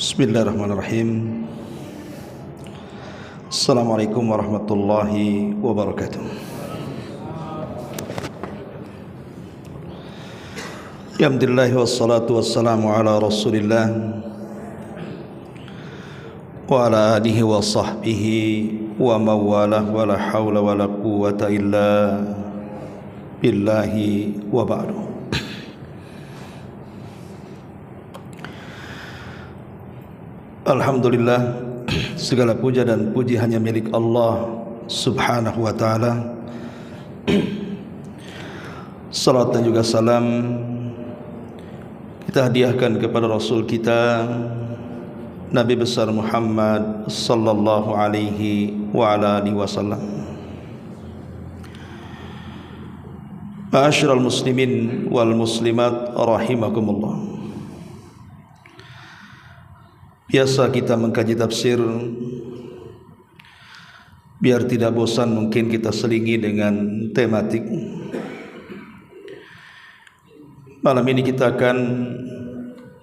Bismillahirrahmanirrahim. Assalamualaikum warahmatullahi wabarakatuh. Alhamdulillah wassalatu wassalamu ala Rasulillah wa ala alihi wa sahbihi wa mawalah wa la hawla wa la quwwata illa billahi wa ba'du. Alhamdulillah, segala puja dan puji hanya milik Allah subhanahu wa ta'ala. Salat dan juga salam kita hadiahkan kepada Rasul kita Nabi besar Muhammad sallallahu alaihi wa ala alihi wasallam. Ma'asyiral muslimin wal muslimat rahimakumullah. Biasa kita mengkaji tafsir, biar tidak bosan mungkin kita selingi dengan tematik. Malam ini kita akan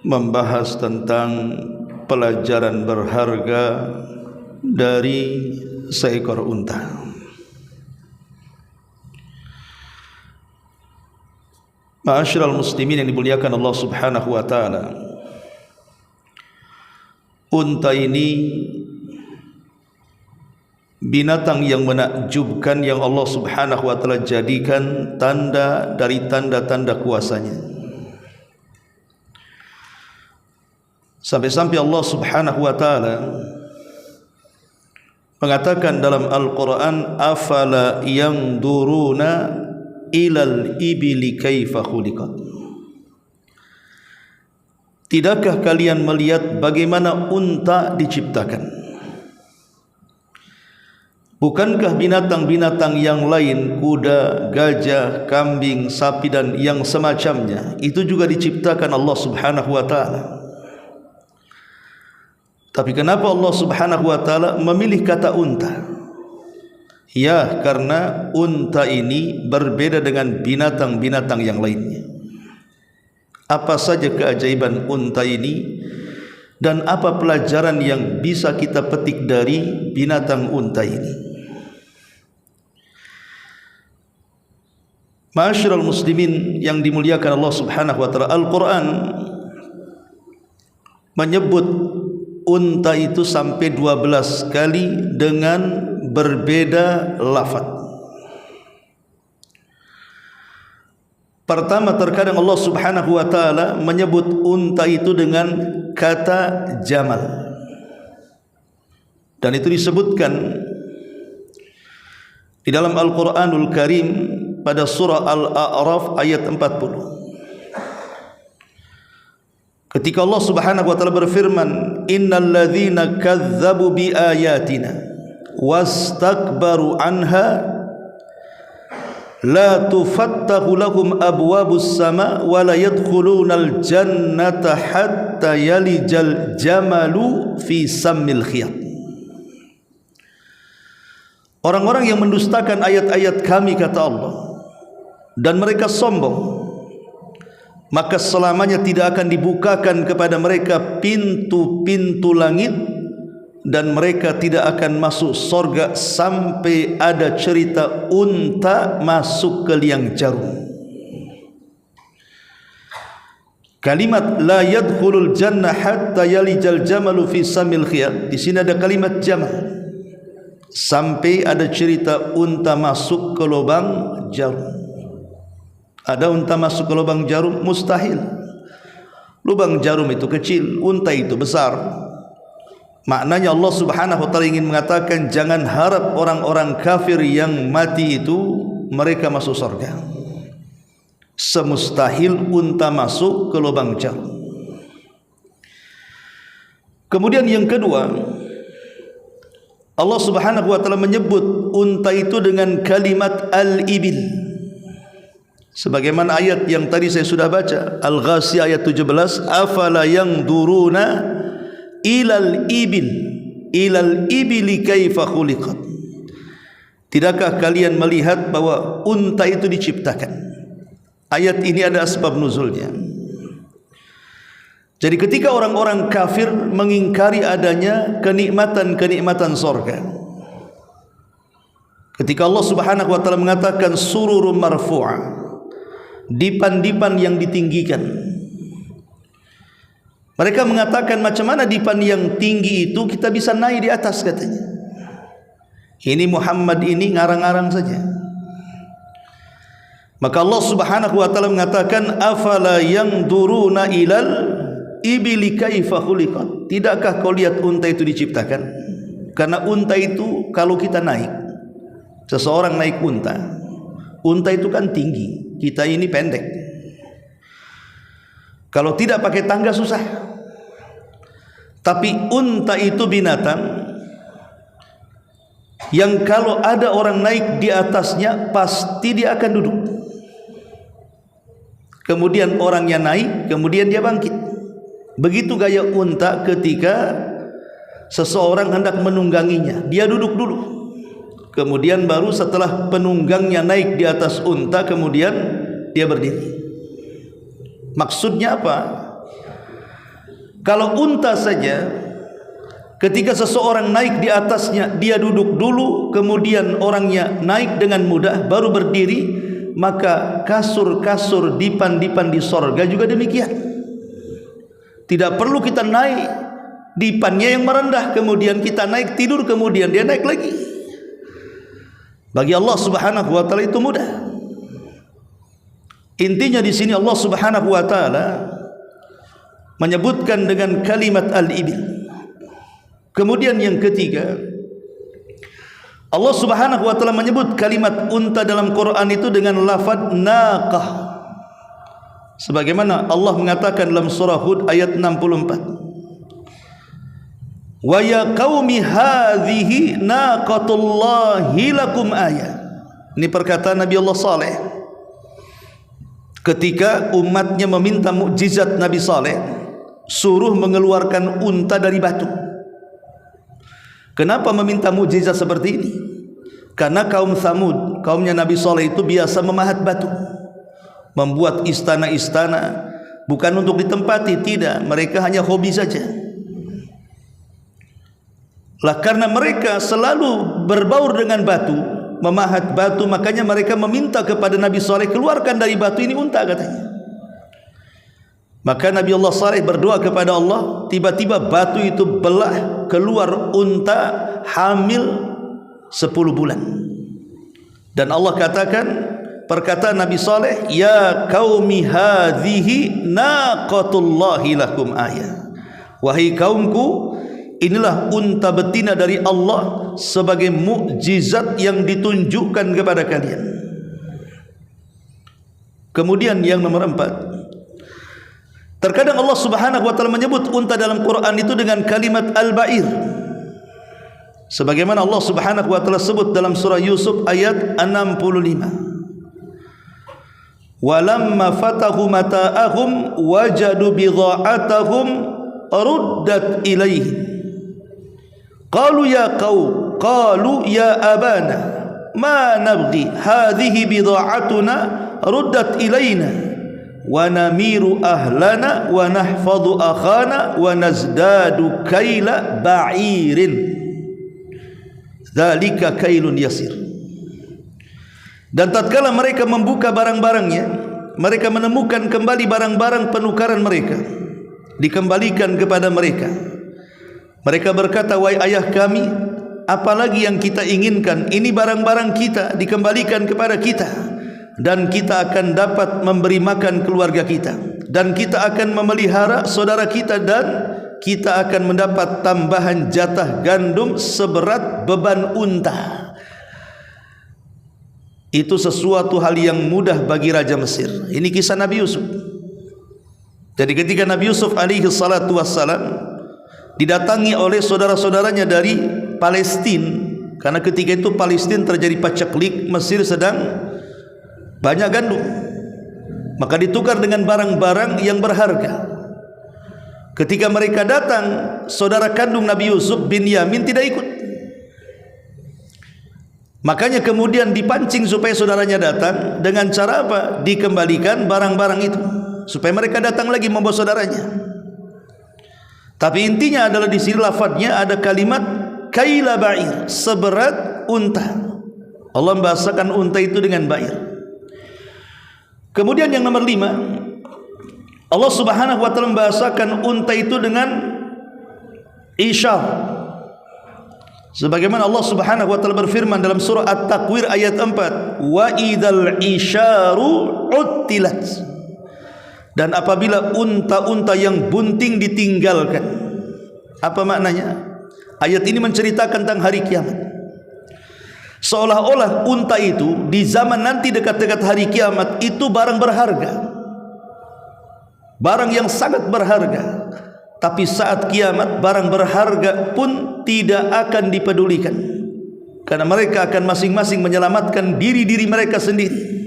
membahas tentang pelajaran berharga dari seekor unta. Ma'asyiral muslimin yang dimuliakan Allah subhanahu wa ta'ala, unta ini binatang yang menakjubkan yang Allah subhanahu wa ta'ala jadikan tanda dari tanda-tanda kuasanya. Sampai-sampai Allah subhanahu wa ta'ala mengatakan dalam Al-Quran, afala yanzuruna ilal ibili kaifa khuliqat. Tidakkah kalian melihat bagaimana unta diciptakan? Bukankah binatang-binatang yang lain, kuda, gajah, kambing, sapi dan yang semacamnya, itu juga diciptakan Allah subhanahu wa ta'ala? Tapi kenapa Allah subhanahu wa ta'ala memilih kata unta? Ya, karena unta ini berbeda dengan binatang-binatang yang lainnya. Apa saja keajaiban unta ini dan apa pelajaran yang bisa kita petik dari binatang unta ini? Ma'asyiral muslimin yang dimuliakan Allah subhanahu wa ta'ala, Al-Quran menyebut unta itu sampai 12 kali dengan berbeda lafaz. Pertama, terkadang Allah subhanahu wa ta'ala menyebut unta itu dengan kata jamal, dan itu disebutkan di dalam Al-Quranul Karim pada surah Al-A'raf ayat 40, ketika Allah subhanahu wa ta'ala berfirman, innal ladzina kadzdzabu bi ayatina wastakbaru anha la tufattahu lahum abwabus sama wa la yadkhulunal jannata hatta yalijal jamalu fi sammil khiyat. Orang-orang yang mendustakan ayat-ayat kami, kata Allah, dan mereka sombong, maka selamanya tidak akan dibukakan kepada mereka pintu-pintu langit, dan mereka tidak akan masuk surga sampai ada cerita unta masuk ke liang jarum. Kalimat la yadkhulul jannah hatta yalijal jamalu fi samil khiyat, di sini ada kalimat jamal, sampai ada cerita unta masuk ke lubang jarum. Ada unta masuk ke lubang jarum? Mustahil. Lubang jarum itu kecil, unta itu besar. Maknanya Allah subhanahu wa ta'ala ingin mengatakan, jangan harap orang-orang kafir yang mati itu mereka masuk surga. Semustahil unta masuk ke lubang jarum. Kemudian yang kedua, Allah subhanahu wa ta'ala menyebut unta itu dengan kalimat al-ibil, sebagaimana ayat yang tadi saya sudah baca, Al-Ghasiyah ayat 17, afala yanzuruna ilal ibili kaifa khuliqat. Tidakkah kalian melihat bahwa unta itu diciptakan? Ayat ini ada asbab nuzulnya. Jadi ketika orang-orang kafir mengingkari adanya kenikmatan-kenikmatan surga, ketika Allah Subhanahu wa taala mengatakan sururum marfu'ah, dipan-dipan yang ditinggikan, mereka mengatakan macam mana dipan yang tinggi itu kita bisa naik di atas, katanya. Ini Muhammad ini ngarang-ngarang saja. Maka Allah Subhanahu wa taala mengatakan afala yanzuruna ilal ibili kaifa khuliqat. Tidakkah kau lihat unta itu diciptakan? Karena unta itu kalau kita naik, seseorang naik unta itu kan tinggi, kita ini pendek. Kalau tidak pakai tangga susah. Tapi unta itu binatang yang kalau ada orang naik di atasnya pasti dia akan duduk. Kemudian orangnya naik, kemudian dia bangkit. Begitu gaya unta ketika seseorang hendak menungganginya, dia duduk dulu. Kemudian baru setelah penunggangnya naik di atas unta, kemudian dia berdiri. Maksudnya apa? Kalau unta saja, ketika seseorang naik di atasnya, dia duduk dulu, kemudian orangnya naik dengan mudah, baru berdiri, maka kasur-kasur dipan-dipan di sorga juga demikian. Tidak perlu kita naik dipannya yang merendah, kemudian kita naik tidur, kemudian dia naik lagi. Bagi Allah Subhanahu wa taala itu mudah. Intinya di sini Allah Subhanahu wa taala menyebutkan dengan kalimat al-ibil. Kemudian yang ketiga, Allah Subhanahu wa taala menyebut kalimat unta dalam Quran itu dengan lafaz naqah. Sebagaimana Allah mengatakan dalam surah Hud ayat 64. Wa ya qaumi hadhihi naqatullahi lakum ayah. Ini perkataan Nabi Allah Saleh ketika umatnya meminta mukjizat Nabi Saleh, suruh mengeluarkan unta dari batu. Kenapa meminta mukjizat seperti ini? Karena kaum Tsamud, kaumnya Nabi Saleh itu biasa memahat batu, membuat istana-istana, bukan untuk ditempati, tidak, mereka hanya hobi saja. Lah karena mereka selalu berbaur dengan batu, memahat batu, makanya mereka meminta kepada Nabi Saleh, keluarkan dari batu ini unta, katanya. Maka Nabi Allah Saleh berdoa kepada Allah, tiba-tiba batu itu belah, keluar unta hamil 10 bulan. Dan Allah katakan, perkataan Nabi Saleh, ya qaumi hadhihi naqatullahi lakum ayah. Wahai kaumku, inilah unta betina dari Allah sebagai mukjizat yang ditunjukkan kepada kalian. Kemudian yang nomor 4, terkadang Allah Subhanahu wa taala menyebut unta dalam Quran itu dengan kalimat al-ba'ir. Sebagaimana Allah Subhanahu wa taala sebut dalam surah Yusuf ayat 65. Walamma fatahu mata'ahum wajadu bidha'atahum ruddat ilaihim. Qalu ya qaum, qalu ya abana, ma nabghi hadhihi bidha'atuna ruddat ilaina wa namiru ahlana wa nahfadhu akhana wa nazdadu kaila ba'irin dzalika kailun yasir. Dan tatkala mereka membuka barang-barangnya, mereka menemukan kembali barang-barang penukaran mereka, dikembalikan kepada mereka. Mereka berkata, wahai ayah kami, apalagi yang kita inginkan? Ini barang-barang kita dikembalikan kepada kita, dan kita akan dapat memberi makan keluarga kita, dan kita akan memelihara saudara kita, dan kita akan mendapat tambahan jatah gandum seberat beban unta. Itu sesuatu hal yang mudah bagi Raja Mesir. Ini kisah Nabi Yusuf. Jadi ketika Nabi Yusuf alaihi salatu wassalam didatangi oleh saudara-saudaranya dari Palestina, karena ketika itu Palestina terjadi paceklik, Mesir sedang banyak gandum, maka ditukar dengan barang-barang yang berharga. Ketika mereka datang, saudara kandung Nabi Yusuf bin Yamin tidak ikut. Makanya kemudian dipancing supaya saudaranya datang. Dengan cara apa? Dikembalikan barang-barang itu, supaya mereka datang lagi membawa saudaranya. Tapi intinya adalah di sini lafadznya ada kalimat kaila ba'ir, seberat unta. Allah membahasakan unta itu dengan ba'ir. Kemudian yang nomor 5, Allah Subhanahu wa taala membahasakan unta itu dengan isyar. Sebagaimana Allah Subhanahu wa taala berfirman dalam surah At-Takwir ayat 4, wa idzal isyaru uttilat. Dan apabila unta-unta yang bunting ditinggalkan. Apa maknanya? Ayat ini menceritakan tentang hari kiamat. Seolah-olah unta itu di zaman nanti dekat-dekat hari kiamat itu barang berharga, barang yang sangat berharga. Tapi saat kiamat barang berharga pun tidak akan dipedulikan, karena mereka akan masing-masing menyelamatkan diri-diri mereka sendiri.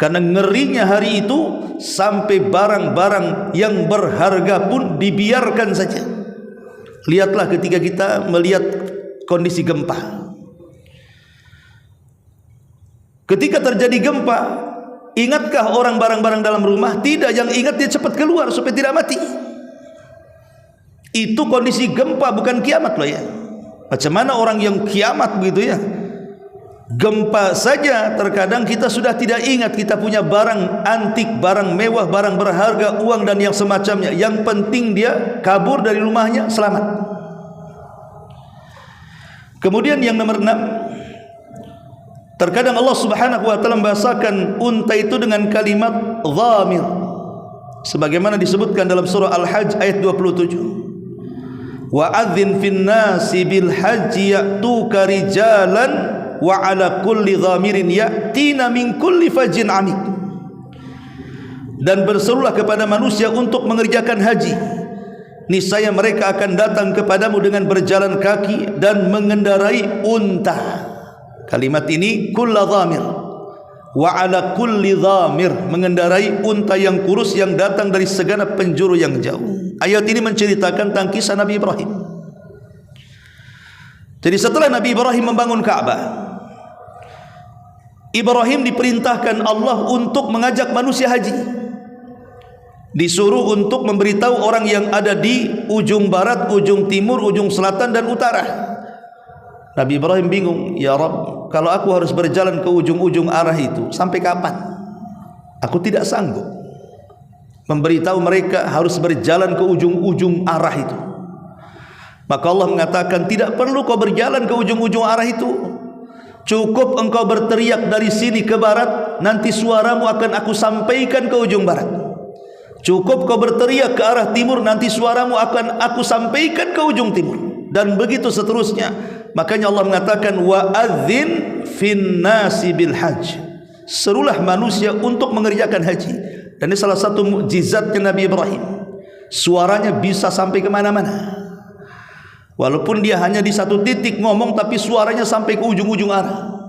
Karena ngerinya hari itu sampai barang-barang yang berharga pun dibiarkan saja. Lihatlah ketika kita melihat kondisi gempa. Ketika terjadi gempa, ingatkah orang barang-barang dalam rumah? Tidak, yang ingat dia cepat keluar supaya tidak mati. Itu kondisi gempa, bukan kiamat loh ya. Macam mana orang yang kiamat begitu ya? Gempa saja terkadang kita sudah tidak ingat kita punya barang antik, barang mewah, barang berharga, uang dan yang semacamnya. Yang penting dia kabur dari rumahnya selamat. Kemudian yang nomor 6, terkadang Allah Subhanahu wa taala membahasakan unta itu dengan kalimat dhamir, sebagaimana disebutkan dalam surah Al-Hajj ayat 27. Wa adzin fin nasi bil haji ya'tuka rijalan wa ala kulli dhamirin ya'tina min kulli fajin amik. Dan berserulah kepada manusia untuk mengerjakan haji, niscaya mereka akan datang kepadamu dengan berjalan kaki dan mengendarai unta. Kalimat ini kulla dhamir wa ala kulli dhamir, mengendarai unta yang kurus yang datang dari segenap penjuru yang jauh. Ayat ini menceritakan tentang kisah Nabi Ibrahim. Jadi setelah Nabi Ibrahim membangun Ka'bah, Ibrahim diperintahkan Allah untuk mengajak manusia haji. Disuruh untuk memberitahu orang yang ada di ujung barat, ujung timur, ujung selatan dan utara. Nabi Ibrahim bingung, ya Rabb, kalau aku harus berjalan ke ujung-ujung arah itu, sampai kapan? Aku tidak sanggup memberitahu mereka harus berjalan ke ujung-ujung arah itu. Maka Allah mengatakan, tidak perlu kau berjalan ke ujung-ujung arah itu, cukup engkau berteriak dari sini ke barat, nanti suaramu akan aku sampaikan ke ujung barat. Cukup kau berteriak ke arah timur, nanti suaramu akan aku sampaikan ke ujung timur. Dan begitu seterusnya. Makanya Allah mengatakan, wa adzin fin nasi bil hajj, serulah manusia untuk mengerjakan haji. Dan ini salah satu mukjizatnya Nabi Ibrahim, suaranya bisa sampai kemana-mana. Walaupun dia hanya di satu titik ngomong, tapi suaranya sampai ke ujung-ujung arah.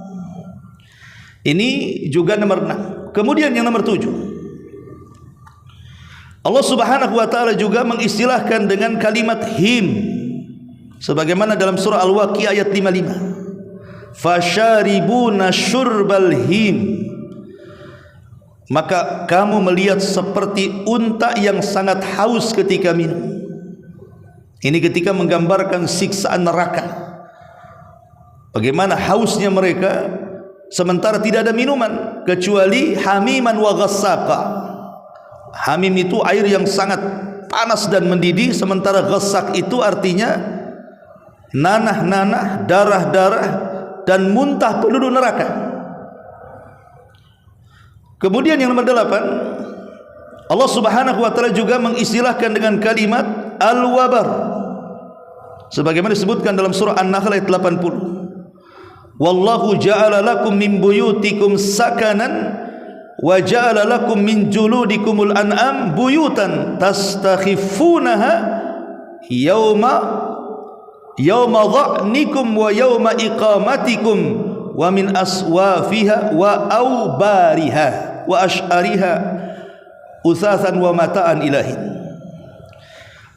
Ini juga nomor 6. Kemudian yang nomor 7, Allah Subhanahu wa taala juga mengistilahkan dengan kalimat him, sebagaimana dalam surah Al-Waqiah ayat 55. Fasharibuna syurbal him, maka kamu melihat seperti unta yang sangat haus ketika minum. Ini ketika menggambarkan siksaan neraka, bagaimana hausnya mereka sementara tidak ada minuman kecuali hamiman wa ghassaqa. Hamim itu air yang sangat panas dan mendidih, sementara ghassak itu artinya nanah-nanah, darah-darah dan muntah penduduk neraka. Kemudian yang nomor 8, Allah Subhanahu wa taala juga mengistilahkan dengan kalimat al-wabar, sebagaimana disebutkan dalam surah An-Nahl ayat 80. Wallahu ja'ala lakum min buyutikum sakanan wa ja'ala lakum min juludikumul an'am buyutan tastakhifunaha yawma dha'nikum wa yawma iqamatikum wa min aswafiha wa awbariha wa ash'ariha utsathan wa mata'an ilahin.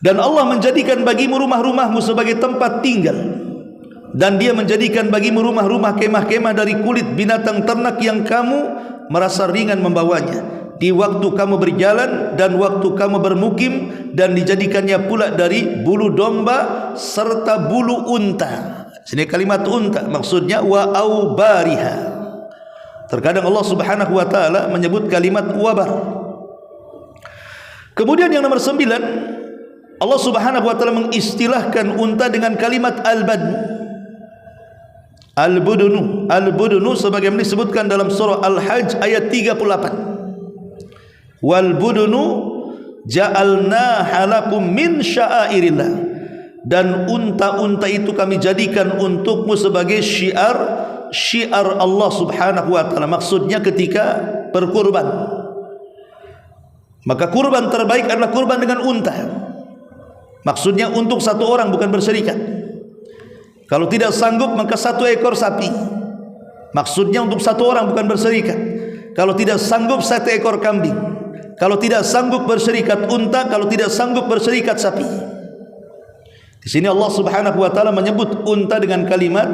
Dan Allah menjadikan bagimu rumah-rumahmu sebagai tempat tinggal, dan Dia menjadikan bagimu rumah-rumah kemah-kemah dari kulit binatang ternak yang kamu merasa ringan membawanya, di waktu kamu berjalan dan waktu kamu bermukim, dan dijadikannya pula dari bulu domba serta bulu unta. Sini kalimat unta maksudnya wa aubariha. Terkadang Allah Subhanahu wa taala menyebut kalimat wabar. Kemudian yang nomor 9, Allah Subhanahu wa taala mengistilahkan unta dengan kalimat al-badn. Al-budunu, al-budunu sebagaimana disebutkan dalam surah Al-Hajj ayat 38. Wal budunu ja'alnaha lakum min sya'airillah. Dan unta-unta itu kami jadikan untukmu sebagai syiar Allah Subhanahu wa taala. Maksudnya ketika berkurban, maka kurban terbaik adalah kurban dengan unta. Maksudnya untuk satu orang, bukan berserikat. Kalau tidak sanggup maka 1 ekor sapi. Maksudnya untuk satu orang, bukan berserikat. Kalau tidak sanggup 1 ekor kambing. Kalau tidak sanggup berserikat unta. Kalau tidak sanggup berserikat sapi. Di sini Allah Subhanahu wa taala menyebut unta dengan kalimat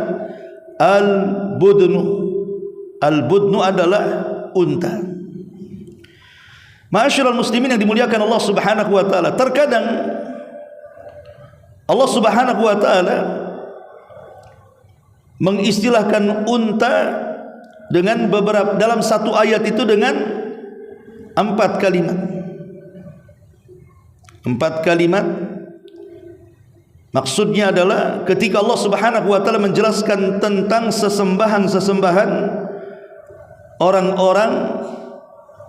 al-budnu. Al-budnu adalah unta. Ma'asyiral muslimin yang dimuliakan Allah Subhanahu wa taala, terkadang Allah Subhanahu wa taala mengistilahkan unta dengan beberapa, dalam satu ayat itu dengan 4 kalimat. 4 kalimat maksudnya adalah ketika Allah Subhanahu wa taala menjelaskan tentang sesembahan-sesembahan orang-orang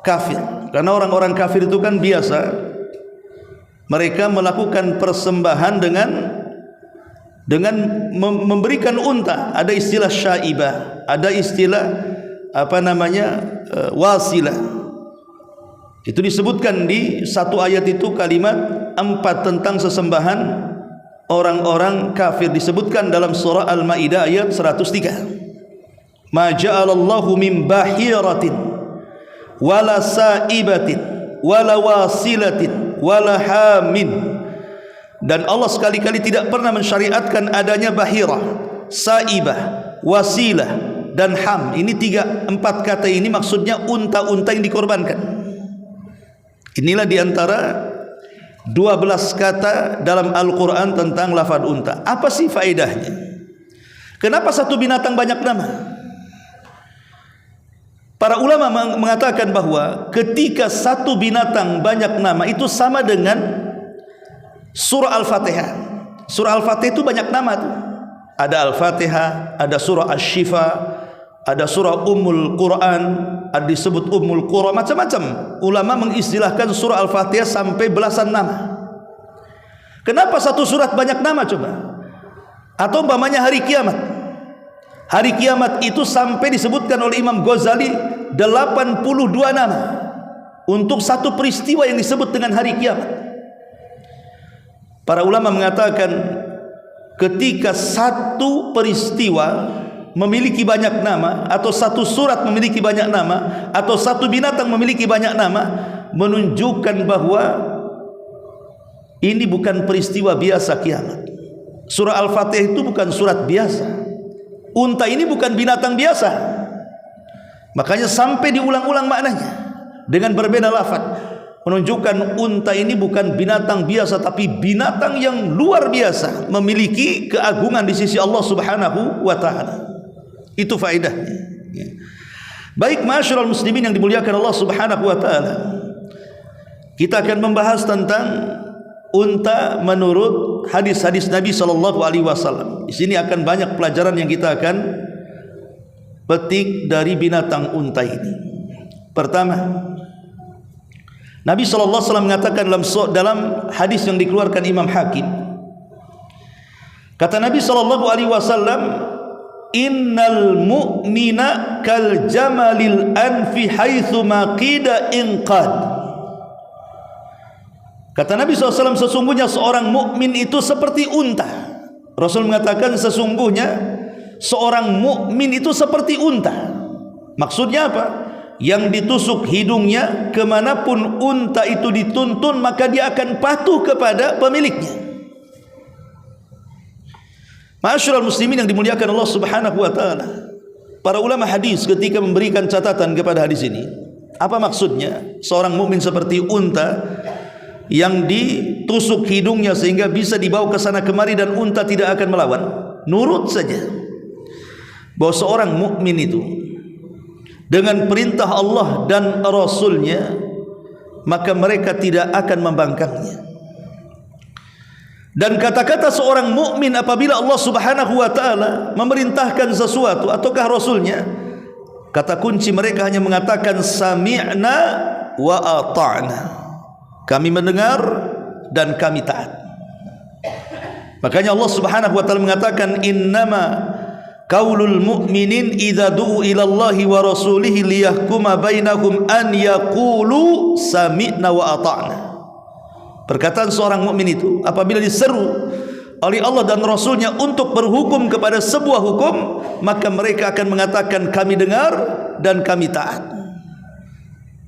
kafir. Karena orang-orang kafir itu kan biasa mereka melakukan persembahan dengan memberikan unta. Ada istilah syaibah, ada istilah wasilah. Itu disebutkan di satu ayat itu kalimat 4 tentang sesembahan orang-orang kafir, disebutkan dalam surah Al-Maidah ayat 103. Ma ja'alallahu min bahiratin wala saibatin wala wasilatin wala hamin. Dan Allah sekali-kali tidak pernah mensyariatkan adanya bahirah, saibah, wasilah dan ham. Ini 4 kata ini maksudnya unta-unta yang dikorbankan. Inilah diantara 12 kata dalam Al-Quran tentang lafaz unta. Apa sih faedahnya? Kenapa satu binatang banyak nama? Para ulama mengatakan bahwa ketika satu binatang banyak nama itu sama dengan surah Al-Fatihah. Surah Al-Fatihah itu banyak nama tuh. Ada Al-Fatihah, ada surah Asy-Syifa, ada surah Ummul Quran, ada disebut Ummul Qura, macam-macam. Ulama mengistilahkan surah Al-Fatihah sampai belasan nama. Kenapa satu surat banyak nama coba? Atau umpamanya hari kiamat. Hari kiamat itu sampai disebutkan oleh Imam Ghazali 82 nama untuk satu peristiwa yang disebut dengan hari kiamat. Para ulama mengatakan ketika satu peristiwa memiliki banyak nama, atau satu surat memiliki banyak nama, atau satu binatang memiliki banyak nama, menunjukkan bahwa ini bukan peristiwa biasa kiamat. Surah Al-Fatihah itu bukan surat biasa. Unta ini bukan binatang biasa. Makanya sampai diulang-ulang maknanya dengan berbeda lafaz, menunjukkan unta ini bukan binatang biasa, tapi binatang yang luar biasa, memiliki keagungan di sisi Allah Subhanahu wa taala. Itu faedahnya. Baik, ma'asyiral muslimin yang dimuliakan Allah Subhanahu wa taala, kita akan membahas tentang unta menurut hadis-hadis Nabi sallallahu alaihi wasallam. Di sini akan banyak pelajaran yang kita akan petik dari binatang unta ini. Pertama, Nabi SAW mengatakan dalam hadis yang dikeluarkan Imam Hakim, kata Nabi SAW, innal mu'mina kal jamalil anfi haitsu maqida inqad. Kata Nabi SAW, sesungguhnya seorang mukmin itu seperti unta. Rasul mengatakan sesungguhnya seorang mukmin itu seperti unta. Maksudnya apa? Yang ditusuk hidungnya, kemanapun unta itu dituntun, maka dia akan patuh kepada pemiliknya. Ma'asyiral muslimin yang dimuliakan Allah Subhanahu wa taala, para ulama hadis ketika memberikan catatan kepada hadis ini, Apa maksudnya? Seorang mukmin seperti unta yang ditusuk hidungnya sehingga bisa dibawa ke sana kemari dan unta tidak akan melawan. Nurut saja. Bahwa seorang mukmin itu dengan perintah Allah dan Rasulnya, maka mereka tidak akan membangkangnya. Dan kata-kata seorang mukmin apabila Allah Subhanahu wa taala memerintahkan sesuatu ataukah Rasulnya, kata kunci mereka hanya mengatakan sami'na wa ata'na. Kami mendengar dan kami taat. Makanya Allah Subhanahu wa taala mengatakan innama qaulul mu'minin idza du'u ila Allahi wa rasulihi liyahkuma bainahum an yaqulu sami'na wa ata'na. Perkataan seorang mukmin itu apabila diseru oleh Allah dan Rasulnya untuk berhukum kepada sebuah hukum, maka mereka akan mengatakan kami dengar dan kami taat.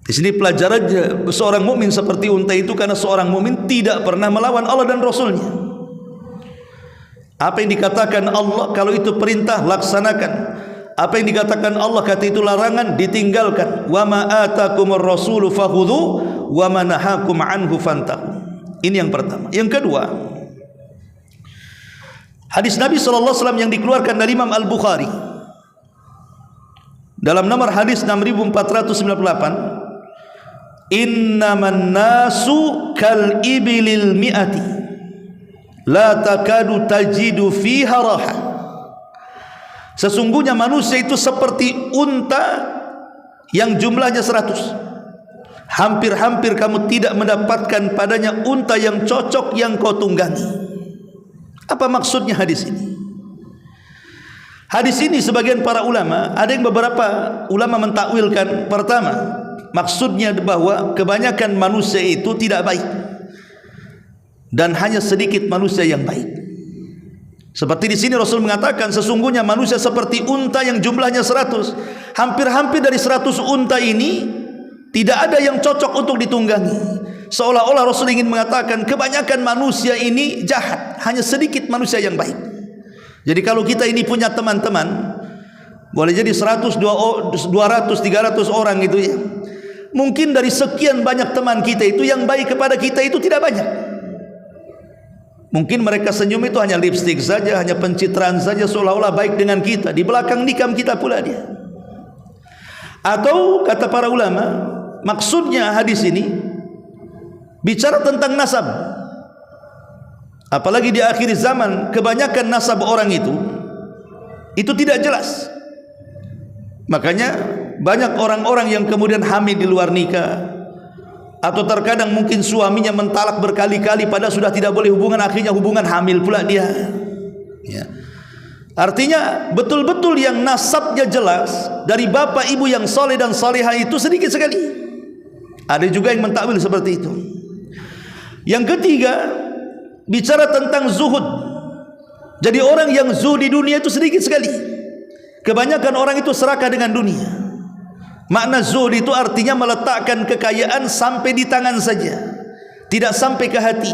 Di sini pelajarannya seorang mukmin seperti unta itu, karena seorang mukmin tidak pernah melawan Allah dan Rasulnya. Apa yang dikatakan Allah, kalau itu perintah laksanakan. Apa yang dikatakan Allah, kata itu larangan, ditinggalkan. Wa ma atakumur rasulu fakhudhu wa ma nahakum anhu fantahu. Ini yang pertama. Yang kedua, hadis Nabi sallallahu alaihi wasallam yang dikeluarkan dari Imam Al-Bukhari dalam nomor hadis 6498, innaman nasu kal ibilil mi'ati la takadu tajidu fiha raha. Sesungguhnya manusia itu seperti unta yang jumlahnya 100. Hampir-hampir kamu tidak mendapatkan padanya unta yang cocok yang kau tunggangi. Apa maksudnya hadis ini? Hadis ini sebagian para ulama, ada yang beberapa ulama mentakwilkan. Pertama, maksudnya bahwa kebanyakan manusia itu tidak baik dan hanya sedikit manusia yang baik. Seperti di sini Rasul mengatakan sesungguhnya manusia seperti unta yang jumlahnya 100. Hampir-hampir dari 100 unta ini tidak ada yang cocok untuk ditunggangi. Seolah-olah Rasul ingin mengatakan kebanyakan manusia ini jahat, hanya sedikit manusia yang baik. Jadi kalau kita ini punya teman-teman, boleh jadi 100, 200, 300 orang gitu ya. Mungkin dari sekian banyak teman kita itu yang baik kepada kita itu tidak banyak. Mungkin mereka senyum itu hanya lipstik saja, hanya pencitraan saja, seolah-olah baik dengan kita. Di belakang nikam kita pula dia. Atau kata para ulama, maksudnya hadis ini bicara tentang nasab. Apalagi di akhir zaman, kebanyakan nasab orang itu tidak jelas. Makanya banyak orang-orang yang kemudian hamil di luar nikah, atau terkadang mungkin suaminya mentalak berkali-kali padahal sudah tidak boleh hubungan, akhirnya hubungan hamil pula dia ya. Artinya betul-betul yang nasabnya jelas dari bapak ibu yang soleh dan solehah itu sedikit sekali. Ada juga yang mentakwil seperti itu. Yang ketiga, bicara tentang zuhud. Jadi orang yang zuhud di dunia itu sedikit sekali. Kebanyakan orang itu serakah dengan dunia. Makna zuhud itu artinya meletakkan kekayaan sampai di tangan saja, tidak sampai ke hati.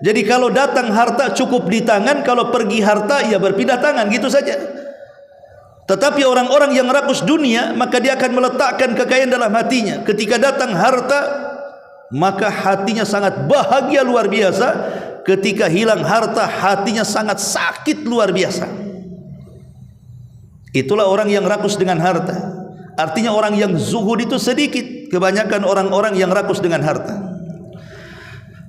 Jadi kalau datang harta cukup di tangan, kalau pergi harta ya berpindah tangan gitu saja. Tetapi orang-orang yang rakus dunia, maka dia akan meletakkan kekayaan dalam hatinya. Ketika datang harta, maka hatinya sangat bahagia luar biasa. Ketika hilang harta, hatinya sangat sakit luar biasa. Itulah orang yang rakus dengan harta. Artinya orang yang zuhud itu sedikit. Kebanyakan orang-orang yang rakus dengan harta.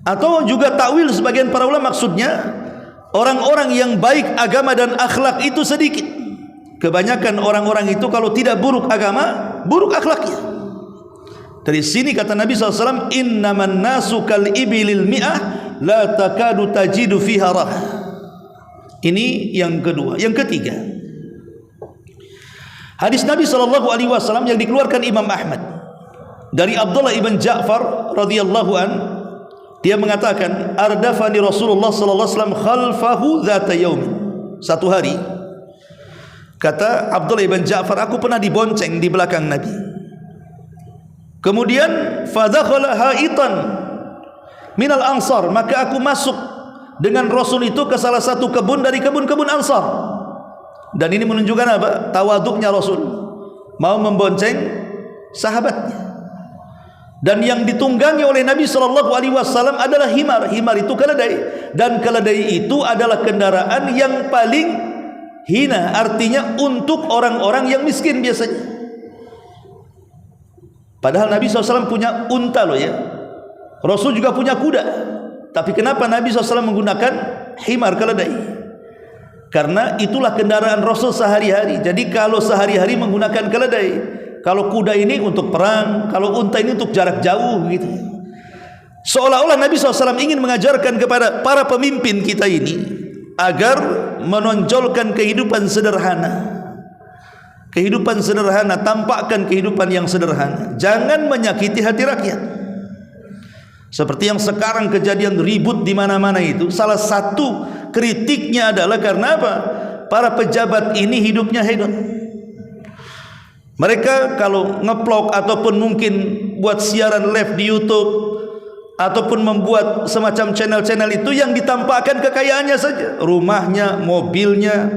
Atau juga takwil sebagian para ulama, maksudnya orang-orang yang baik agama dan akhlak itu sedikit. Kebanyakan orang-orang itu kalau tidak buruk agama, buruk akhlaknya. Dari sini kata Nabi SAW, innaman nasu kal ibilil mi'ah la takadu tajidu fiha rah. Ini yang kedua. Yang ketiga, hadis Nabi SAW yang dikeluarkan Imam Ahmad dari Abdullah ibn Ja'far radhiyallahu an, dia mengatakan ardafani Rasulullah sallallahu alaihi wasallam khalfahu dzata yaum. Satu hari, kata Abdullah ibn Ja'far, aku pernah dibonceng di belakang Nabi. Kemudian fadakhala haitan minal ansar, maka aku masuk dengan Rasul itu ke salah satu kebun dari kebun-kebun Ansar. Dan ini menunjukkan apa? Tawaduknya Rasul, mau membonceng sahabatnya. Dan yang ditunggangi oleh Nabi SAW adalah himar. Himar itu keledai, dan keledai itu adalah kendaraan yang paling hina, artinya untuk orang-orang yang miskin biasanya. Padahal Nabi SAW punya unta loh ya. Rasul juga punya kuda. Tapi kenapa Nabi SAW menggunakan himar, keledai? Karena itulah kendaraan Rasul sehari-hari. Jadi kalau sehari-hari menggunakan keledai, kalau kuda ini untuk perang, kalau unta ini untuk jarak jauh gitu. Seolah-olah Nabi SAW ingin mengajarkan kepada para pemimpin kita ini agar menonjolkan kehidupan sederhana. Kehidupan sederhana, tampakkan kehidupan yang sederhana. Jangan menyakiti hati rakyat. Seperti yang sekarang kejadian ribut di mana-mana itu, salah satu kritiknya adalah karena apa? Para pejabat ini hidupnya hedon. Mereka kalau ngeplok ataupun mungkin buat siaran live di YouTube ataupun membuat semacam channel-channel itu, yang ditampakkan kekayaannya saja, rumahnya, mobilnya,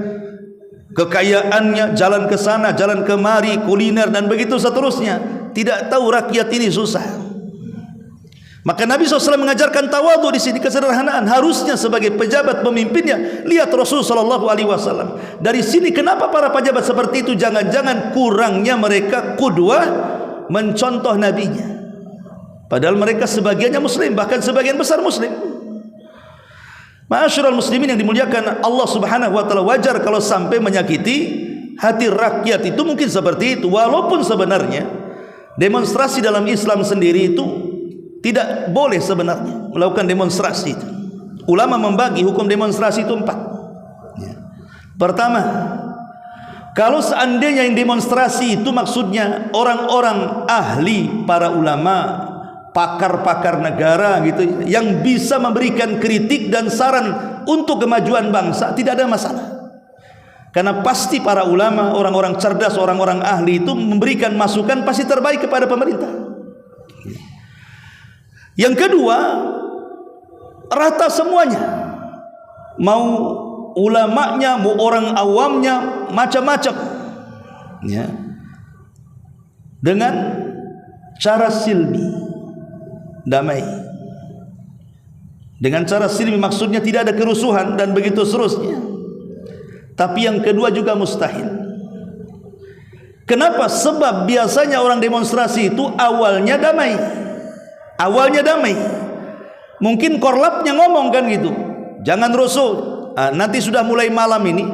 kekayaannya, jalan ke sana, jalan kemari, kuliner dan begitu seterusnya. Tidak tahu rakyat ini susah. Maka Nabi SAW mengajarkan tawadhu di sini, kesederhanaan. Harusnya sebagai pejabat pemimpinnya lihat Rasul SAW. Dari sini kenapa para pejabat seperti itu jangan-jangan kurangnya mereka qudwah, mencontoh nabinya. Padahal mereka sebagiannya muslim, bahkan sebagian besar muslim. Ma'asyiral muslimin yang dimuliakan Allah Subhanahu wa taala, wajar kalau sampai menyakiti hati rakyat itu mungkin seperti itu. Walaupun sebenarnya demonstrasi dalam Islam sendiri itu tidak boleh sebenarnya melakukan demonstrasi itu. Ulama membagi hukum demonstrasi itu 4. Pertama, kalau seandainya yang demonstrasi itu maksudnya orang-orang ahli, para ulama, pakar-pakar negara gitu, yang bisa memberikan kritik dan saran untuk kemajuan bangsa, tidak ada masalah. Karena pasti para ulama, orang-orang cerdas, orang-orang ahli itu memberikan masukan pasti terbaik kepada pemerintah. Yang kedua, rata semuanya, mau ulamanya, mau orang awamnya, macam-macam ya, dengan cara silmi, damai. Dengan cara silmi maksudnya tidak ada kerusuhan dan begitu seterusnya. Tapi yang kedua juga mustahil. Kenapa? Sebab biasanya orang demonstrasi itu awalnya damai. Awalnya damai. Mungkin korlapnya ngomong kan gitu, jangan rusuh. Nanti sudah mulai malam ini,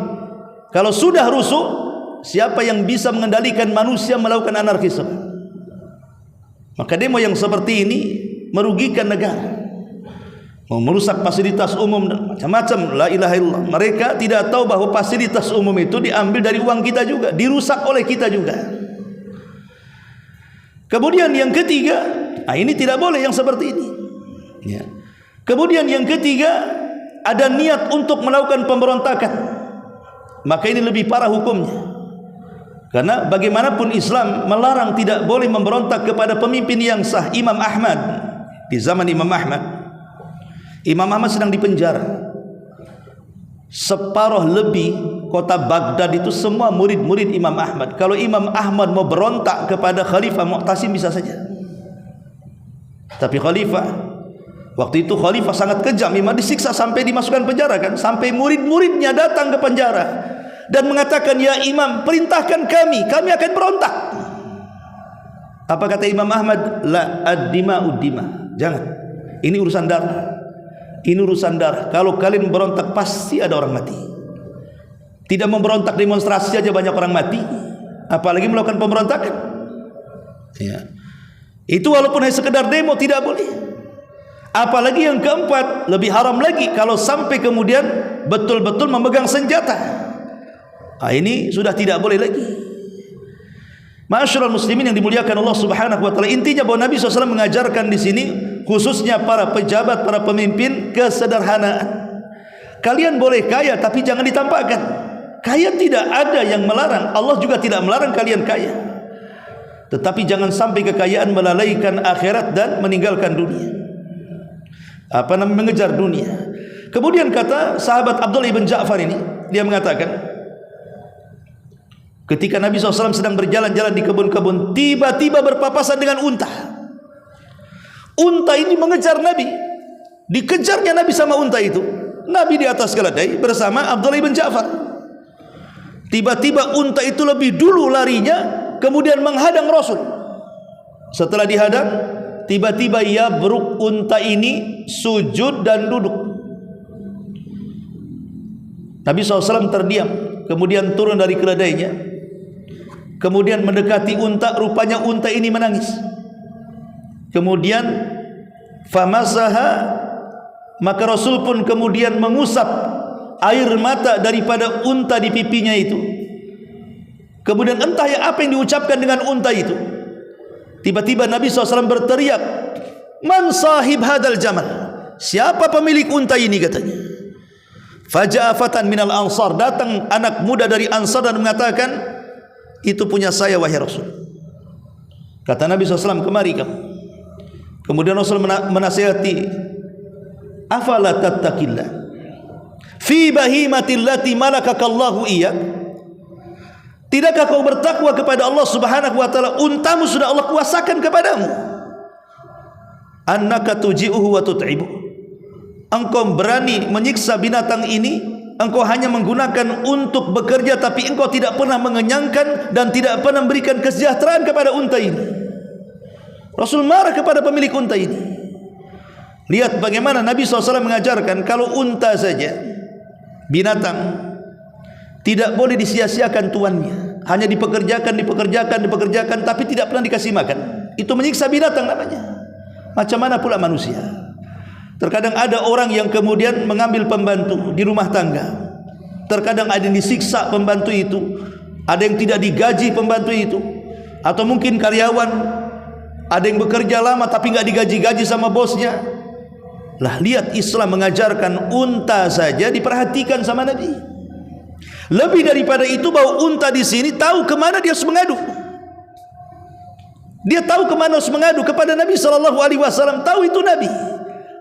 kalau sudah rusuh, siapa yang bisa mengendalikan manusia melakukan anarkisme? Maka demo yang seperti ini merugikan negara, merusak fasilitas umum dan macam-macam. La ilaha illallah. Mereka tidak tahu bahwa fasilitas umum itu diambil dari uang kita juga, dirusak oleh kita juga. Kemudian yang ketiga, ini tidak boleh yang seperti ini ya. Kemudian yang ketiga, ada niat untuk melakukan pemberontakan, maka ini lebih parah hukumnya. Karena bagaimanapun Islam melarang tidak boleh memberontak kepada pemimpin yang sah. Imam Ahmad, di zaman Imam Ahmad sedang dipenjara. Separuh lebih kota Baghdad itu semua murid-murid Imam Ahmad. Kalau Imam Ahmad mau berontak kepada Khalifah Mu'tasim bisa saja. Tapi Khalifah, waktu itu Khalifah sangat kejam. Imam disiksa sampai dimasukkan penjara kan, sampai murid-muridnya datang ke penjara dan mengatakan, ya Imam, perintahkan kami akan berontak. Apa kata Imam Ahmad? La ad-dima'ud dima. Jangan, ini urusan darah. Ini urusan darah. Kalau kalian berontak pasti ada orang mati. Tidak memberontak demonstrasi saja banyak orang mati, apalagi melakukan pemberontakan ya. Itu walaupun hanya sekedar demo tidak boleh. Apalagi yang keempat, lebih haram lagi kalau sampai kemudian betul-betul memegang senjata. Ini sudah tidak boleh lagi. Ma'asyiral muslimin yang dimuliakan Allah Subhanahu wa taala, intinya bahwa Nabi SAW mengajarkan di sini khususnya para pejabat, para pemimpin, kesederhanaan. Kalian boleh kaya tapi jangan ditampakkan. Kaya tidak ada yang melarang, Allah juga tidak melarang kalian kaya. Tetapi jangan sampai kekayaan melalaikan akhirat dan meninggalkan dunia. Mengejar dunia. Kemudian kata sahabat Abdullah ibn Ja'far ini, dia mengatakan, ketika Nabi SAW sedang berjalan-jalan di kebun-kebun, tiba-tiba berpapasan dengan unta. Unta ini mengejar Nabi. Dikejarnya Nabi sama unta itu. Nabi di atas keledai bersama Abdullah bin Ja'far. Tiba-tiba unta itu lebih dulu larinya, kemudian menghadang Rasul. Setelah dihadang, tiba-tiba yabruk unta ini sujud dan duduk. Nabi SAW terdiam, kemudian turun dari keledainya, kemudian mendekati unta. Rupanya unta ini menangis. Kemudian famasaha, maka Rasul pun kemudian mengusap air mata daripada unta di pipinya itu. Kemudian entah ya apa yang diucapkan dengan unta itu. Tiba-tiba Nabi SAW berteriak, "Man sahib hadal jamal?" Siapa pemilik unta ini, katanya. Faja'a fatan minal ansar, datang anak muda dari Ansar dan mengatakan, "Itu punya saya wahai Rasul." Kata Nabi SAW, "Kemari kamu." Kemudian Rasul menasihati, "Afala tattaqillah fi bahimatillati malakakallahu iyyak?" Tidakkah kau bertakwa kepada Allah Subhanahu wa taala? Untamu sudah Allah kuasakan kepadamu. Annaka tuji'uhu wa tut'ibu. Engkau berani menyiksa binatang ini, engkau hanya menggunakan untuk bekerja, tapi engkau tidak pernah mengenyangkan dan tidak pernah memberikan kesejahteraan kepada unta ini. Rasul marah kepada pemilik unta ini. Lihat bagaimana Nabi SAW mengajarkan, kalau unta saja, binatang, tidak boleh disia-siakan tuannya. Hanya dipekerjakan, tapi tidak pernah dikasih makan. Itu menyiksa binatang namanya. Macam mana pula manusia? Terkadang ada orang yang kemudian mengambil pembantu di rumah tangga. Terkadang ada yang disiksa pembantu itu, ada yang tidak digaji pembantu itu, atau mungkin karyawan, ada yang bekerja lama tapi nggak digaji-gaji sama bosnya. Lah, lihat Islam mengajarkan unta saja diperhatikan sama Nabi. Lebih daripada itu, bahwa unta di sini tahu kemana dia harus mengadu. Dia tahu kemana harus mengadu kepada Nabi SAW. Tahu itu Nabi.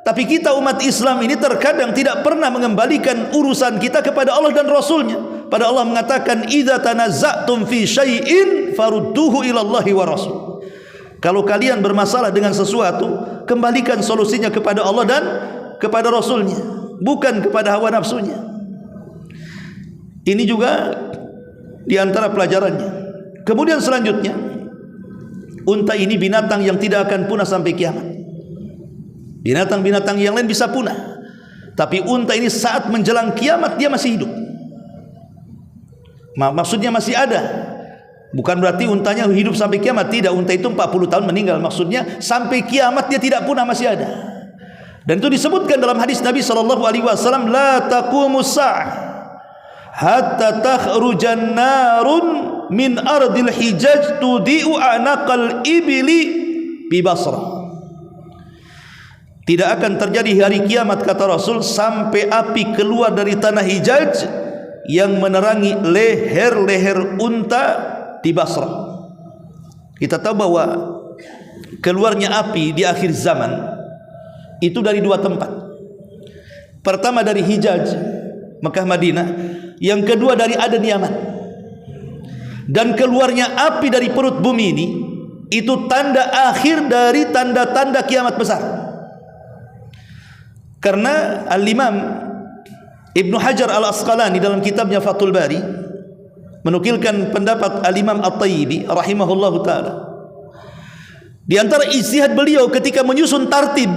Tapi kita umat Islam ini terkadang tidak pernah mengembalikan urusan kita kepada Allah dan Rasulnya. Pada Allah mengatakan, "Idza tanazza'tum fi syai'in farudduhu ila Allahi wa Rasul." Kalau kalian bermasalah dengan sesuatu, kembalikan solusinya kepada Allah dan kepada Rasulnya, bukan kepada hawa nafsunya. Ini juga di antara pelajarannya. Kemudian selanjutnya, unta ini binatang yang tidak akan punah sampai kiamat. Binatang-binatang yang lain bisa punah, tapi unta ini saat menjelang kiamat dia masih hidup. Maksudnya masih ada. Bukan berarti untanya hidup sampai kiamat, tidak. Unta itu 40 tahun meninggal. Maksudnya sampai kiamat dia tidak punah, masih ada. Dan itu disebutkan dalam hadis Nabi SAW, "La taqumus sa'ah hatta takhrujan narun min ardil hijaj tudi'u anaqal ibli bi Basrah." Tidak akan terjadi hari kiamat, kata Rasul, sampai api keluar dari tanah Hijaz yang menerangi leher-leher unta di Basrah. Kita tahu bahwa keluarnya api di akhir zaman itu dari dua tempat. Pertama dari Hijaz, Mekah Madinah. Yang kedua dari Aden Yaman. Dan keluarnya api dari perut bumi ini, itu tanda akhir dari tanda-tanda kiamat besar. Karena Al-Imam Ibnu Hajar Al-Asqalani dalam kitabnya Fathul Bari menukilkan pendapat Al-Imam At-Tayyibi rahimahullahu ta'ala. Di antara ijtihad beliau ketika menyusun tartib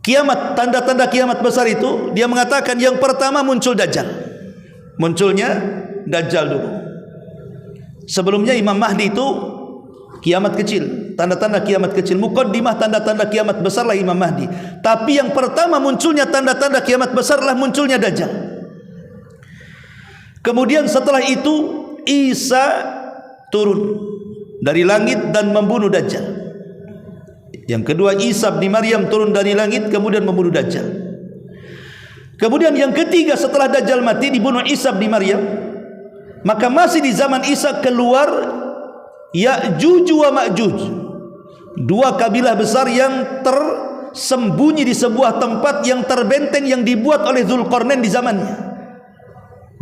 kiamat, tanda-tanda kiamat besar itu, dia mengatakan yang pertama muncul Dajjal. Munculnya Dajjal dulu. Sebelumnya Imam Mahdi itu kiamat kecil, tanda-tanda kiamat kecil. Muqaddimah tanda-tanda kiamat besarlah Imam Mahdi. Tapi yang pertama munculnya tanda-tanda kiamat besarlah munculnya Dajjal. Kemudian setelah itu Isa turun dari langit dan membunuh Dajjal. Yang kedua Isa bin Maryam turun dari langit kemudian membunuh Dajjal. Kemudian yang ketiga setelah Dajjal mati dibunuh Isa bin Maryam, maka masih di zaman Isa keluar Ya'juj wa Ma'juj, dua kabilah besar yang tersembunyi di sebuah tempat yang terbenteng yang dibuat oleh Dzulqarnain di zamannya.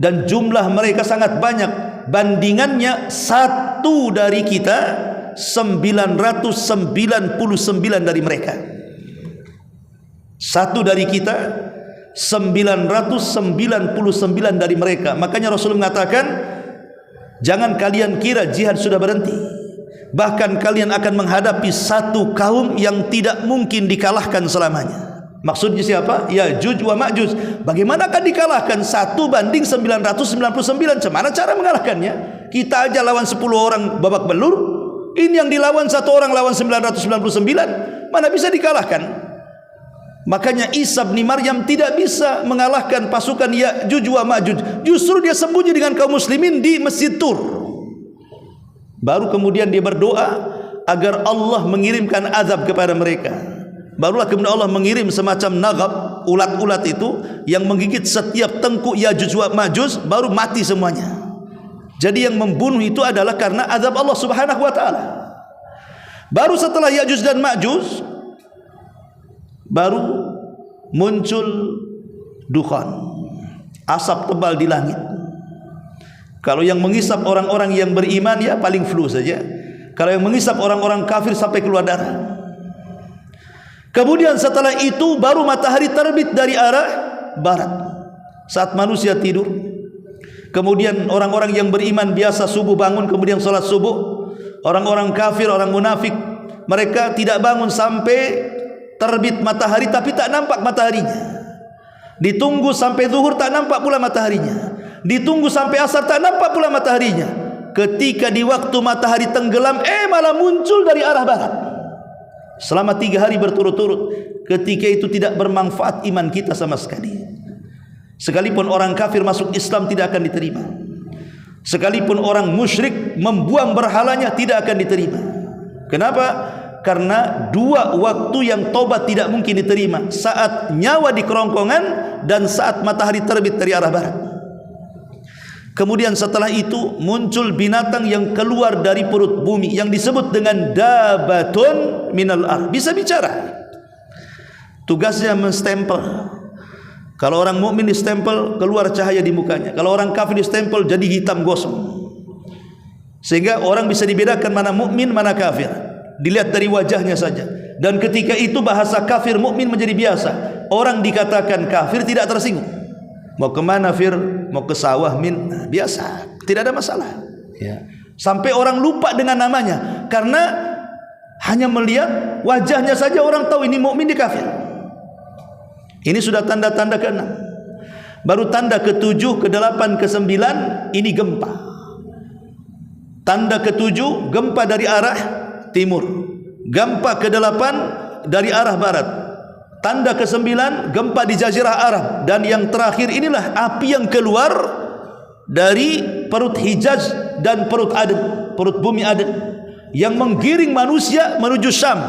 Dan jumlah mereka sangat banyak, bandingannya satu dari kita 999 dari mereka. Satu dari kita, 999 dari mereka. Makanya Rasulullah mengatakan, jangan kalian kira jihad sudah berhenti. Bahkan kalian akan menghadapi satu kaum yang tidak mungkin dikalahkan selamanya. Maksudnya siapa? Ya'juj wa Ma'juj. Bagaimana akan dikalahkan? 1 banding 999. Bagaimana cara mengalahkannya? Kita aja lawan 10 orang babak belur. Ini yang dilawan 1 orang lawan 999. Mana bisa dikalahkan? Makanya Isa bin Maryam tidak bisa mengalahkan pasukan Ya'juj wa Ma'juj. Justru dia sembunyi dengan kaum muslimin di Masjid Tur. Baru kemudian dia berdoa agar Allah mengirimkan azab kepada mereka. Barulah kemudian Allah mengirim semacam nagab, ulat-ulat itu yang menggigit setiap tengkuk Ya'juj wa Ma'juj, baru mati semuanya. Jadi yang membunuh itu adalah karena azab Allah Subhanahu wa taala. Baru setelah Ya'juj dan Ma'juj, baru muncul dukhan, asap tebal di langit. Kalau yang mengisap orang-orang yang beriman ya paling flu saja. Kalau yang mengisap orang-orang kafir sampai keluar darah. Kemudian setelah itu baru matahari terbit dari arah barat saat manusia tidur. Kemudian orang-orang yang beriman biasa subuh bangun, kemudian salat subuh. Orang-orang kafir, orang munafik, mereka tidak bangun sampai terbit matahari, tapi tak nampak mataharinya. Ditunggu sampai zuhur, tak nampak pula mataharinya. Ditunggu sampai asar, tak nampak pula mataharinya. Ketika di waktu matahari tenggelam, malah muncul dari arah barat. Selama 3 hari berturut-turut. Ketika itu tidak bermanfaat iman kita sama sekali. Sekalipun orang kafir masuk Islam tidak akan diterima. Sekalipun orang musyrik membuang berhalanya tidak akan diterima. Kenapa? Karena 2 waktu yang taubat tidak mungkin diterima, saat nyawa di kerongkongan dan saat matahari terbit dari arah barat. Kemudian setelah itu muncul binatang yang keluar dari perut bumi yang disebut dengan dabatun minal ard, bisa bicara. Tugasnya menstempel. Kalau orang mukmin distempel, keluar cahaya di mukanya. Kalau orang kafir distempel, jadi hitam gosong. Sehingga orang bisa dibedakan mana mukmin, mana kafir. Dilihat dari wajahnya saja. Dan ketika itu bahasa kafir mukmin menjadi biasa. Orang dikatakan kafir tidak tersinggung. Mau kemana Fir? Mau ke sawah Min? Nah, biasa, tidak ada masalah ya. Sampai orang lupa dengan namanya, karena hanya melihat wajahnya saja orang tahu ini mukmin, di kafir. Ini sudah tanda-tanda ke-6. Baru tanda ke-7, ke-8, ke-9 ini gempa. Tanda ke-7 gempa dari arah timur, gempa ke-8 dari arah barat, tanda ke-9 gempa di Jazirah Arab, dan yang terakhir inilah api yang keluar dari perut Hijaz dan perut Aden, perut bumi Aden, yang menggiring manusia menuju Syam.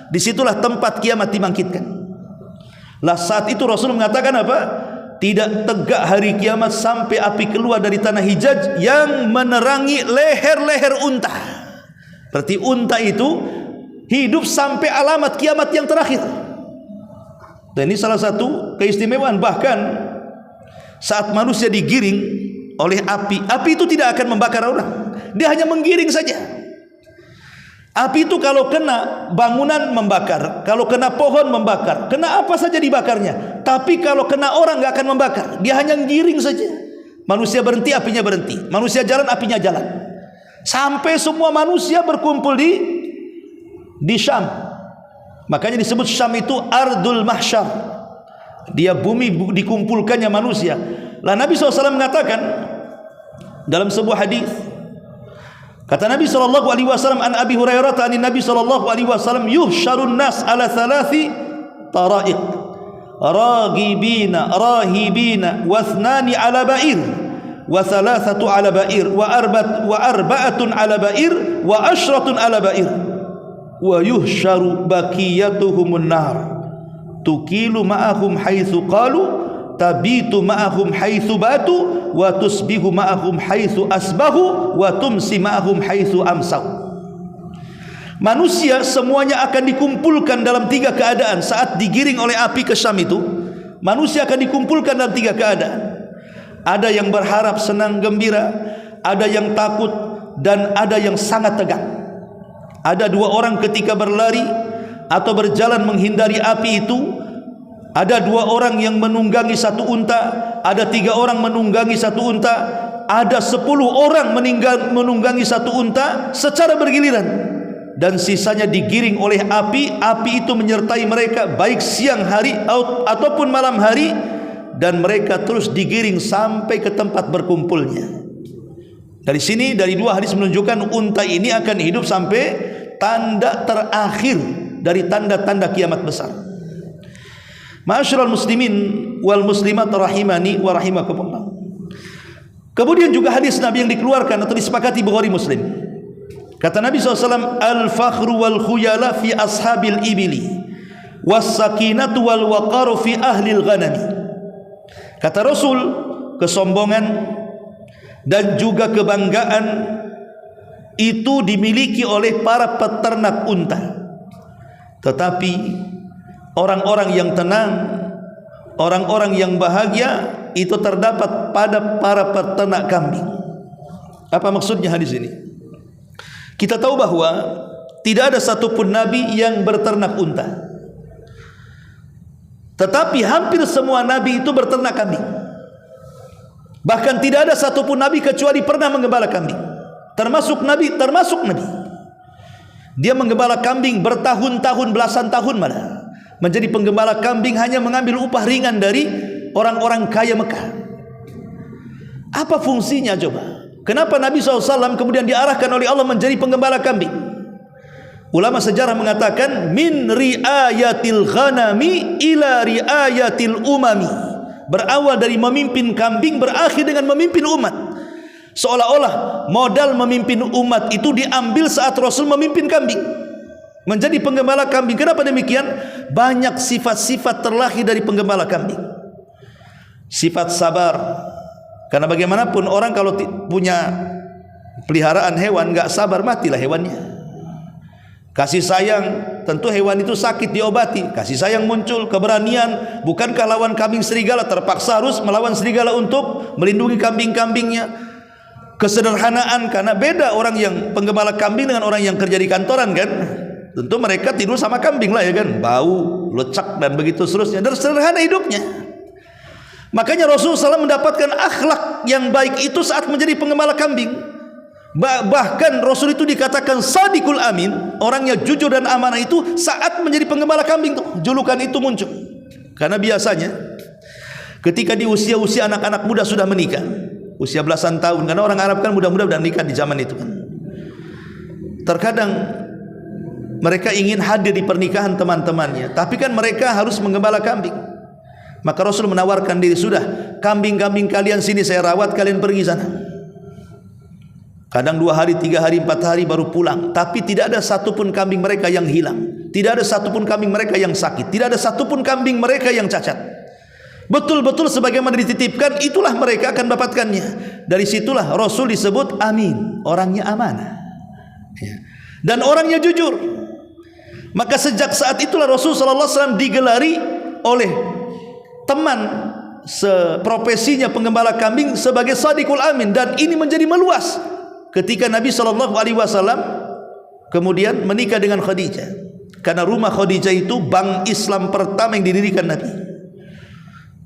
Disitulah tempat kiamat dibangkitkan. Lah saat itu Rasul mengatakan apa? Tidak tegak hari kiamat sampai api keluar dari tanah Hijaz yang menerangi leher-leher unta. Berarti unta itu hidup sampai alamat kiamat yang terakhir. Dan ini salah satu keistimewaan. Bahkan saat manusia digiring oleh api, api itu tidak akan membakar orang, dia hanya menggiring saja. Api itu kalau kena bangunan membakar, kalau kena pohon membakar, kena apa saja dibakarnya. Tapi kalau kena orang nggak akan membakar, dia hanya giring saja. Manusia berhenti, apinya berhenti. Manusia jalan, apinya jalan. Sampai semua manusia berkumpul di Syam. Makanya disebut Syam itu Ardul Mahsyar. Dia bumi dikumpulkannya manusia. Lah Nabi SAW mengatakan dalam sebuah hadis, kata Nabi SAW, an Abi Hurairah an Nabi SAW, yuhsyarun nas ala 3 tara'iq, ragibina rahibina wa 2 ala ba'ir wa 3 ala ba'ir wa 4 ala ba'ir wa 10 ala ba'ir wa yuhsyaru baqiyatuhumun nar tukilu ma'ahum haitsu qalu tabitu ma'ahum haitsu batu wa tusbihu ma'ahum haitsu asbahu wa tumsi ma'ahum haitsu amsau. Manusia semuanya akan dikumpulkan dalam 3 keadaan saat digiring oleh api ke Syam itu. Manusia akan dikumpulkan dalam 3 keadaan. Ada yang berharap, senang, gembira, ada yang takut, dan ada yang sangat tegang. Ada 2 orang ketika berlari atau berjalan menghindari api itu, ada 2 orang yang menunggangi 1 unta, ada 3 orang menunggangi 1 unta, ada 10 orang menunggangi 1 unta secara bergiliran, dan sisanya digiring oleh api. Api itu menyertai mereka baik siang hari ataupun malam hari, dan mereka terus digiring sampai ke tempat berkumpulnya. Dari sini, dari 2 hadis menunjukkan unta ini akan hidup sampai tanda terakhir dari tanda-tanda kiamat besar. Ma'asyiral muslimin wal muslimat rahimani wa rahimakumullah. Kemudian juga hadis Nabi yang dikeluarkan atau disepakati Bukhari Muslim. Kata Nabi SAW, al-fakhru wal khuyala fi ashabil ibili was sakinatu wal waqaru fi ahlil ghanami. Kata Rasul, kesombongan dan juga kebanggaan itu dimiliki oleh para peternak unta, tetapi orang-orang yang tenang, orang-orang yang bahagia itu terdapat pada para peternak kambing. Apa maksudnya hadis ini? Kita tahu bahwa tidak ada satupun nabi yang berternak unta, tetapi hampir semua nabi itu berternak kambing. Bahkan tidak ada satupun nabi kecuali pernah menggembala kambing. Termasuk nabi. Dia menggembala kambing bertahun-tahun, belasan tahun malah. Menjadi penggembala kambing hanya mengambil upah ringan dari orang-orang kaya Mekah. Apa fungsinya coba? Kenapa Nabi SAW kemudian diarahkan oleh Allah menjadi penggembala kambing? Ulama sejarah mengatakan, min riayatil ghanami ila riayatil umami. Berawal dari memimpin kambing, berakhir dengan memimpin umat. Seolah-olah modal memimpin umat itu diambil saat Rasul memimpin kambing, menjadi penggembala kambing. Kenapa demikian? Banyak sifat-sifat terlahir dari penggembala kambing. Sifat sabar, karena bagaimanapun orang kalau punya peliharaan hewan nggak sabar, matilah hewannya. Kasih sayang, tentu hewan itu sakit diobati. Kasih sayang muncul. Keberanian, bukankah lawan kambing serigala terpaksa harus melawan serigala untuk melindungi kambing-kambingnya. Kesederhanaan, karena beda orang yang penggembala kambing dengan orang yang kerja di kantoran kan. Tentu mereka tidur sama kambing lah ya kan, bau, lecak dan begitu seterusnya. Dan sederhana hidupnya. Makanya Rasulullah SAW mendapatkan akhlak yang baik itu saat menjadi penggembala kambing. Bahkan Rasul itu dikatakan Sadiqul Amin, orangnya jujur dan amanah itu saat menjadi penggembala kambing tuh, julukan itu muncul. Karena biasanya ketika di usia-usia anak-anak muda sudah menikah, usia belasan tahun, karena orang Arab kan muda-muda udah nikah di zaman itu kan. Terkadang mereka ingin hadir di pernikahan teman-temannya, tapi kan mereka harus menggembala kambing. Maka Rasul menawarkan diri, sudah, kambing-kambing kalian sini saya rawat, kalian pergi sana. Kadang 2 hari, 3 hari, 4 hari baru pulang. Tapi tidak ada satupun kambing mereka yang hilang, tidak ada satupun kambing mereka yang sakit, tidak ada satupun kambing mereka yang cacat. Betul-betul sebagaimana dititipkan, itulah mereka akan mendapatkannya. Dari situlah Rasul disebut amin, orangnya amanah dan orangnya jujur. Maka sejak saat itulah Rasul SAW digelari oleh teman seprofesinya penggembala kambing sebagai Sadiqul Amin. Dan ini menjadi meluas ketika Nabi SAW kemudian menikah dengan Khadijah. Karena rumah Khadijah itu bank Islam pertama yang didirikan Nabi.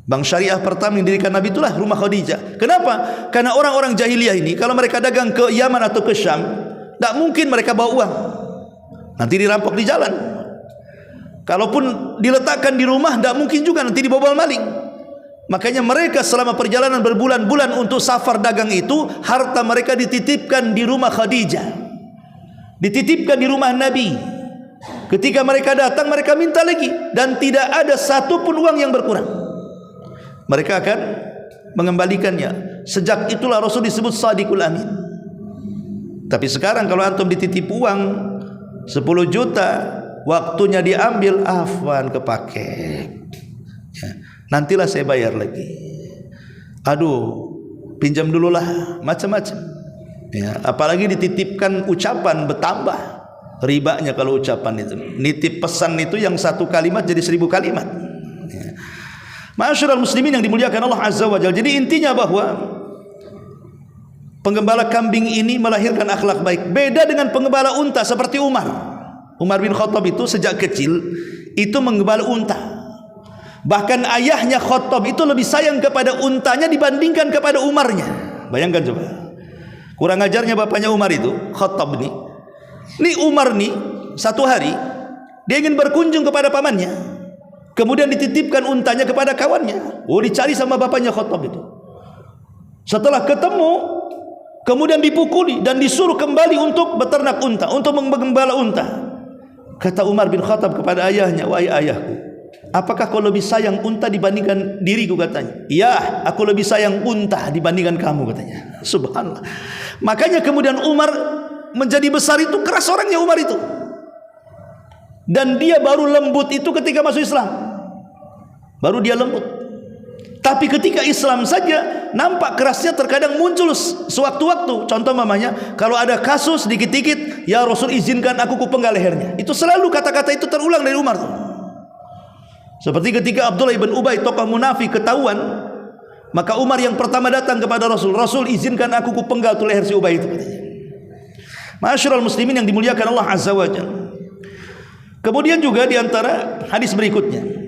Bank syariah pertama yang didirikan Nabi itulah rumah Khadijah. Kenapa? Karena orang-orang jahiliyah ini kalau mereka dagang ke Yaman atau ke Syam, tidak mungkin mereka bawa uang, nanti dirampok di jalan. Kalaupun diletakkan di rumah, tidak mungkin juga nanti dibobol maling. Makanya mereka selama perjalanan berbulan-bulan untuk safar dagang itu, harta mereka dititipkan di rumah Khadijah, dititipkan di rumah Nabi. Ketika mereka datang, mereka minta lagi, dan tidak ada satupun uang yang berkurang. Mereka akan mengembalikannya. Sejak itulah Rasul disebut Sadiqul Amin. Tapi sekarang kalau antum dititip uang 10 juta, waktunya diambil, afwan kepake ya, nantilah saya bayar lagi, aduh pinjam dululah, macam-macam ya. Apalagi dititipkan ucapan, bertambah ribanya kalau ucapan itu. Nitip pesan itu yang 1 kalimat jadi 1000 kalimat ya. Ma'asyiral muslimin yang dimuliakan Allah Azza wa Jalla. Jadi intinya bahwa Penggembala kambing ini melahirkan akhlak baik. Beda dengan penggembala unta seperti Umar. Umar bin Khattab itu sejak kecil itu menggembala unta. Bahkan ayahnya Khattab itu lebih sayang kepada untanya dibandingkan kepada Umarnya. Bayangkan coba. Kurang ajarnya bapaknya Umar itu, Khattab ini. Ini Umar nih, satu hari dia ingin berkunjung kepada pamannya. Kemudian dititipkan untanya kepada kawannya. Oh, dicari sama bapaknya Khattab itu. Setelah ketemu, kemudian dipukuli dan disuruh kembali untuk beternak unta, untuk menggembala unta. Kata Umar bin Khattab kepada ayahnya, wahai ayahku, apakah kau lebih sayang unta dibandingkan diriku, katanya. Ya, aku lebih sayang unta dibandingkan kamu, katanya. Subhanallah. Makanya kemudian Umar menjadi besar itu keras orangnya Umar itu. Dan dia baru lembut itu ketika masuk Islam. Baru dia lembut. Tapi ketika Islam saja nampak kerasnya terkadang muncul sewaktu-waktu. Contoh mamanya, kalau ada kasus dikit-dikit, ya Rasul izinkan aku kupenggal lehernya. Itu selalu kata-kata itu terulang dari Umar tuh. Seperti ketika Abdullah ibn Ubay tokoh munafik ketahuan, maka Umar yang pertama datang kepada Rasul, Rasul izinkan aku kupenggal tuh leher si Ubay itu, katanya. Ma'asyiral muslimin yang dimuliakan Allah Azza wa Jalla. Kemudian juga di antara hadis berikutnya,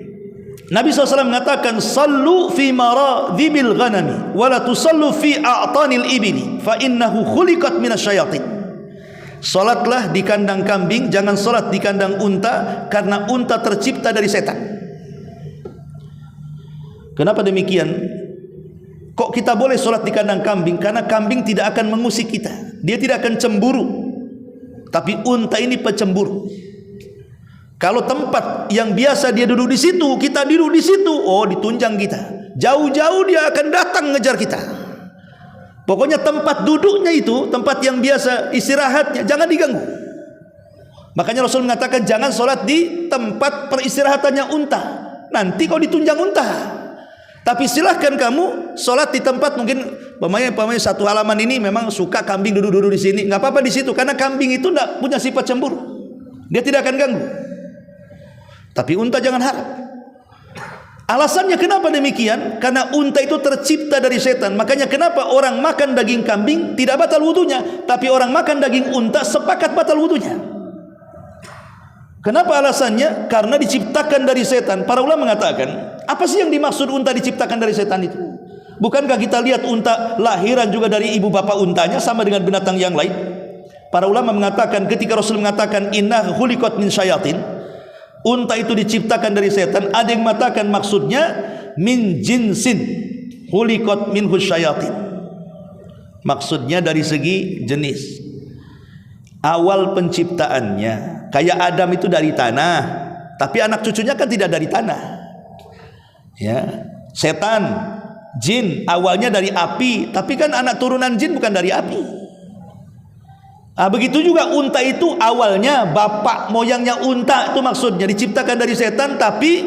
Nabi SAW mengatakan, sallu fi maradhibil ghanami wa la tusallu fi a'tanil ibili fa innahu khuliqat minasyayatin. Salatlah di kandang kambing, jangan salat di kandang unta, karena unta tercipta dari setan. Kenapa demikian? Kok kita boleh salat di kandang kambing? Karena kambing tidak akan mengusik kita, dia tidak akan cemburu. Tapi unta ini pecemburu. Kalau tempat yang biasa dia duduk di situ, kita duduk di situ, oh ditunjang kita. Jauh-jauh dia akan datang ngejar kita. Pokoknya tempat duduknya itu, tempat yang biasa istirahatnya, jangan diganggu. Makanya Rasul mengatakan jangan sholat di tempat peristirahatannya unta. Nanti kau ditunjang unta. Tapi silahkan kamu sholat di tempat mungkin pemain satu halaman ini memang suka kambing duduk-duduk di sini, nggak apa-apa di situ, karena kambing itu nggak punya sifat cemburu. Dia tidak akan ganggu. Tapi unta jangan harap. Alasannya kenapa demikian? Karena unta itu tercipta dari setan. Makanya kenapa orang makan daging kambing tidak batal wudunya, tapi orang makan daging unta sepakat batal wudunya. Kenapa alasannya? Karena diciptakan dari setan. Para ulama mengatakan, apa sih yang dimaksud unta diciptakan dari setan itu? Bukankah kita lihat unta lahiran juga dari ibu bapak untanya, sama dengan binatang yang lain? Para ulama mengatakan, ketika Rasul mengatakan inna khuliqat min syayatin, unta itu diciptakan dari setan, ada yang mengatakan maksudnya min jinsin khuliqat minhu syayatin. Maksudnya dari segi jenis. Awal penciptaannya, kayak Adam itu dari tanah, tapi anak cucunya kan tidak dari tanah. Ya, setan, jin awalnya dari api, tapi kan anak turunan jin bukan dari api. Begitu juga unta itu awalnya bapak moyangnya unta, itu maksudnya diciptakan dari setan, tapi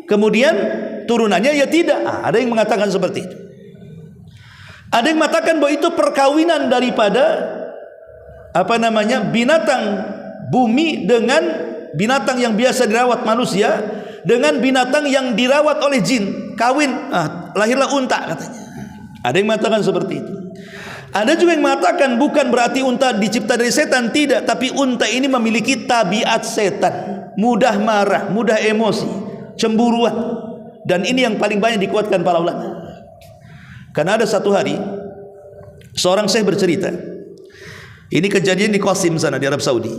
kemudian turunannya ya tidak. Ada yang mengatakan seperti itu. Ada yang mengatakan bahwa itu perkawinan daripada binatang bumi dengan binatang yang biasa dirawat manusia dengan binatang yang dirawat oleh jin, kawin, lahirlah unta katanya. Ada yang mengatakan seperti itu. Ada juga yang mengatakan bukan berarti unta dicipta dari setan, tidak, tapi unta ini memiliki tabiat setan, mudah marah, mudah emosi, cemburuan. Dan ini yang paling banyak dikuatkan para ulama. Karena ada satu hari seorang syekh bercerita, ini kejadian di Qasim sana di Arab Saudi.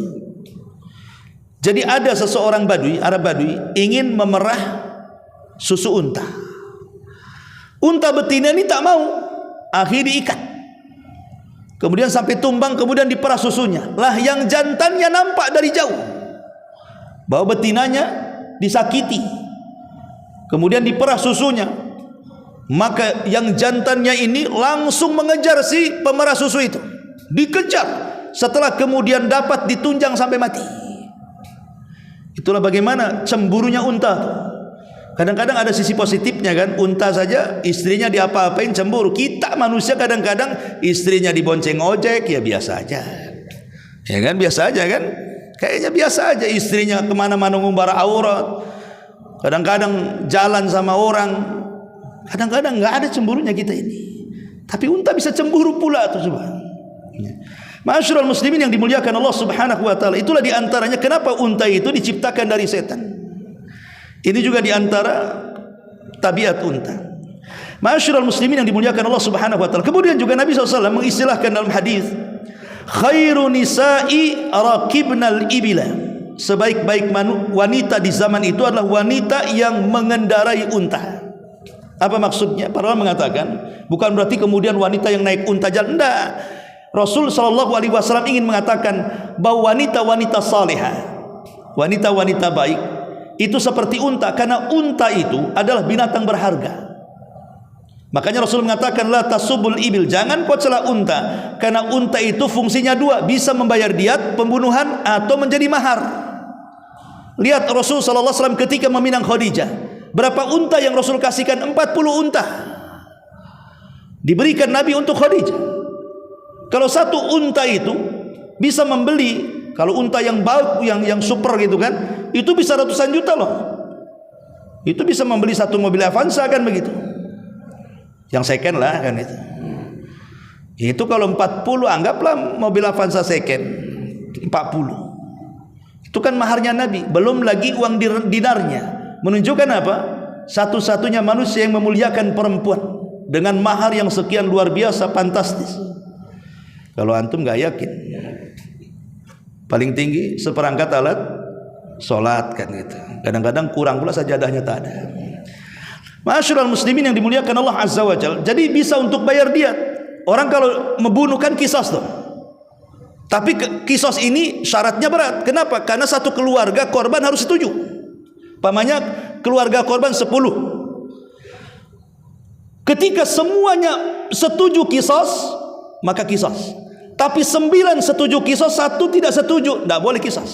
Jadi ada seseorang Badui, Arab Badui, ingin memerah susu unta. Unta betina ini tak mau, akhirnya diikat. Kemudian sampai tumbang, kemudian diperah susunya. Lah yang jantannya nampak dari jauh bahwa betinanya disakiti. Kemudian diperah susunya. Maka yang jantannya ini langsung mengejar si pemerah susu itu. Dikejar. Setelah kemudian dapat ditunjang sampai mati. Itulah bagaimana cemburunya unta. Kadang-kadang ada sisi positifnya kan. Unta saja istrinya diapa-apain cemburu. Kita manusia kadang-kadang istrinya dibonceng ojek, ya biasa aja. Ya kan, biasa aja kan. Kayaknya biasa aja, istrinya kemana-mana ngumbar aurat. Kadang-kadang jalan sama orang. Kadang-kadang nggak ada cemburunya kita ini. Tapi unta bisa cemburu pula tuh coba. Ma'asyiral muslimin yang dimuliakan Allah Subhanahu wa taala, itulah di antaranya kenapa unta itu diciptakan dari setan. Ini juga di antara tabiat unta. Ma'asyiral muslimin yang dimuliakan Allah Subhanahu wa taala. Kemudian juga Nabi SAW mengistilahkan dalam hadis, khairu nisa'i raqibnal ibila. Sebaik-baik wanita di zaman itu adalah wanita yang mengendarai unta. Apa maksudnya? Para ulama mengatakan bukan berarti kemudian wanita yang naik unta jalan, enggak. Rasul SAW ingin mengatakan bahwa wanita-wanita salihah, wanita-wanita baik itu seperti unta, karena unta itu adalah binatang berharga. Makanya Rasul mengatakan la tasubul ibil, jangan kau cela unta, karena unta itu fungsinya dua, bisa membayar diat pembunuhan atau menjadi mahar. Lihat Rasul SAW ketika meminang Khadijah, berapa unta yang Rasul kasihkan? 40 unta diberikan Nabi untuk Khadijah. Kalau satu unta itu bisa membeli, kalau unta yang baik, yang super gitu kan, itu bisa ratusan juta loh. Itu bisa membeli satu mobil Avanza kan begitu, yang second lah kan itu. Itu kalau 40, anggaplah mobil Avanza second 40. Itu kan maharnya Nabi, belum lagi uang dinarnya. Menunjukkan apa? Satu-satunya manusia yang memuliakan perempuan dengan mahar yang sekian luar biasa, fantastis. Kalau antum gak yakin, paling tinggi seperangkat alat sholat kan gitu. Kadang-kadang kurang pula sajadahnya tak ada. Ma'asyiral muslimin yang dimuliakan Allah Azza wa Jalla. Jadi bisa untuk bayar diat. Orang kalau membunuh kan qisas tuh. Tapi qisas ini syaratnya berat. Kenapa? Karena satu keluarga korban harus setuju. Pamannya keluarga korban 10. Ketika semuanya setuju qisas, maka qisas. Tapi 9 setuju qisas, 1 tidak setuju, tidak boleh qisas.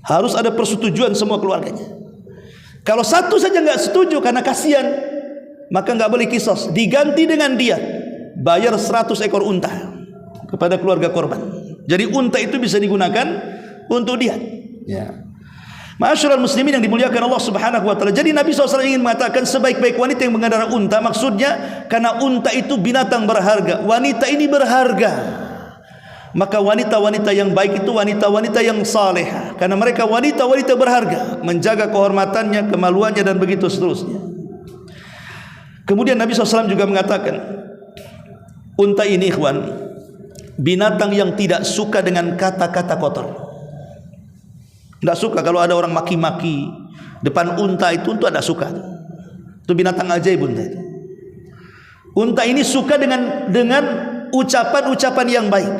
Harus ada persetujuan semua keluarganya. Kalau 1 saja nggak setuju karena kasihan, maka nggak boleh qisas. Diganti dengan dia bayar 100 ekor unta kepada keluarga korban. Jadi unta itu bisa digunakan untuk dia. Ya. Ma'asyiral muslimin yang dimuliakan Allah Subhanahu wa taala. Jadi Nabi SAW ingin mengatakan sebaik-baik wanita yang mengendarai unta, maksudnya karena unta itu binatang berharga. Wanita ini berharga. Maka wanita-wanita yang baik itu wanita-wanita yang salehah, karena mereka wanita-wanita berharga, menjaga kehormatannya, kemaluannya dan begitu seterusnya. Kemudian Nabi SAW juga mengatakan, unta ini ikhwan, binatang yang tidak suka dengan kata-kata kotor. Tidak suka kalau ada orang maki-maki depan unta itu tidak suka. Itu binatang ajaib unta itu. Unta ini suka dengan ucapan-ucapan yang baik.